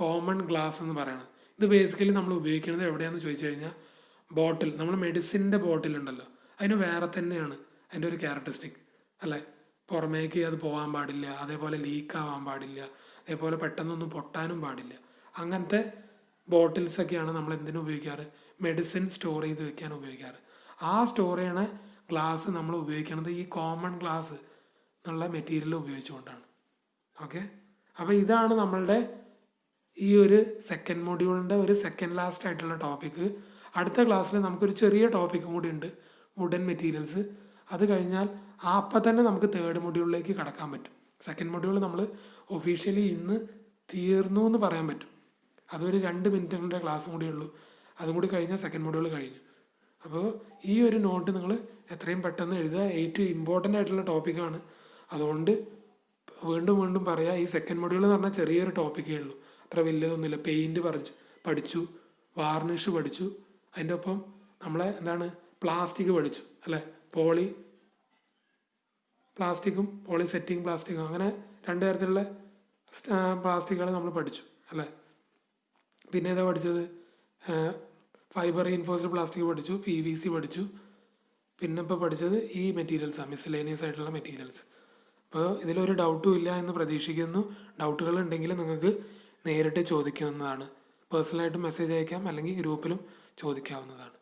കോമൺ ഗ്ലാസ് എന്ന് പറയുന്നത്. ഇത് ബേസിക്കലി നമ്മൾ ഉപയോഗിക്കുന്നത് എവിടെയാണെന്ന് ചോദിച്ചു കഴിഞ്ഞാൽ ബോട്ടിൽ, നമ്മൾ മെഡിസിൻ്റെ ബോട്ടിലുണ്ടല്ലോ, അതിന് വേറെ തന്നെയാണ് അതിൻ്റെ ഒരു ക്യാരക്ടറിസ്റ്റിക് അല്ലേ. പുറമേക്ക് അത് പോകാൻ പാടില്ല, അതേപോലെ ലീക്ക് ആവാൻ പാടില്ല, അതേപോലെ പെട്ടെന്നൊന്നും പൊട്ടാനും പാടില്ല. അങ്ങനത്തെ ബോട്ടിൽസൊക്കെയാണ് നമ്മൾ എന്തിനു ഉപയോഗിക്കാറ്, മെഡിസിൻ സ്റ്റോർ ചെയ്ത് വെക്കാൻ ഉപയോഗിക്കാറ്. ആ സ്റ്റോർ ചെയ്യണ ഗ്ലാസ് നമ്മൾ ഉപയോഗിക്കുന്നത് ഈ കോമൺ ഗ്ലാസ് എന്നുള്ള മെറ്റീരിയൽ ഉപയോഗിച്ചുകൊണ്ടാണ്. ഓക്കെ, അപ്പോൾ ഇതാണ് നമ്മളുടെ ഈ ഒരു സെക്കൻഡ് മൊഡ്യൂളിൻ്റെ ഒരു സെക്കൻഡ് ലാസ്റ്റ് ആയിട്ടുള്ള ടോപ്പിക്ക്. അടുത്ത ക്ലാസ്സിൽ നമുക്കൊരു ചെറിയ ടോപ്പിക്കും കൂടി ഉണ്ട്, വുഡൻ മെറ്റീരിയൽസ്. അത് കഴിഞ്ഞാൽ അപ്പം തന്നെ നമുക്ക് തേർഡ് മൊഡ്യൂളിലേക്ക് കടക്കാൻ പറ്റും. സെക്കൻഡ് മൊഡ്യൂൾ നമ്മൾ ഒഫീഷ്യലി ഇന്ന് തീർന്നു എന്ന് പറയാൻ പറ്റും. അതൊരു 2 മിനിറ്റിൻ്റെ ക്ലാസ്സും കൂടി ഉള്ളൂ. അതും കൂടി കഴിഞ്ഞാൽ സെക്കൻഡ് മൊഡ്യൂൾ കഴിഞ്ഞു. അപ്പോൾ ഈ ഒരു നോട്ട് നിങ്ങൾ എത്രയും പെട്ടെന്ന് എഴുതുക. ഏറ്റവും ഇമ്പോർട്ടൻ്റ് ആയിട്ടുള്ള ടോപ്പിക്കാണ്. അതുകൊണ്ട് വീണ്ടും വീണ്ടും പറയാം, ഈ സെക്കൻഡ് മൊഡ്യൂൾ എന്ന് പറഞ്ഞാൽ ചെറിയൊരു ടോപ്പിക്കേ ഉള്ളൂ, അത്ര വലിയതൊന്നുമില്ല. പെയിൻറ്റ് പഠിച്ചു, വാർണിഷ് പഠിച്ചു, അതിൻ്റെ ഒപ്പം നമ്മളെ എന്താണ് പ്ലാസ്റ്റിക് പഠിച്ചു അല്ലേ. പ്ലാസ്റ്റിക്കും പോളി സെറ്റിംഗ് പ്ലാസ്റ്റിക്കും, അങ്ങനെ 2 തരത്തിലുള്ള പ്ലാസ്റ്റിക്കുകൾ നമ്മൾ പഠിച്ചു അല്ലേ. പിന്നെ ഏതാ പഠിച്ചത്, ഫൈബർ റീഇൻഫോഴ്സ്ഡ് പ്ലാസ്റ്റിക് പഠിച്ചു, PVC പഠിച്ചു. പിന്നെ ഇപ്പോൾ പഠിച്ചത് ഈ മെറ്റീരിയൽസാണ്, മിസ്സലേനിയസ് ആയിട്ടുള്ള മെറ്റീരിയൽസ്. അപ്പോൾ ഇതിലൊരു ഡൗട്ടും ഇല്ല എന്ന് പ്രതീക്ഷിക്കുന്നു. ഡൗട്ടുകൾ ഉണ്ടെങ്കിൽ നിങ്ങൾക്ക് നേരിട്ട് ചോദിക്കാവുന്നതാണ്. പേഴ്സണലായിട്ട് മെസ്സേജ് അയക്കാം, അല്ലെങ്കിൽ ഗ്രൂപ്പിലും ചോദിക്കാവുന്നതാണ്.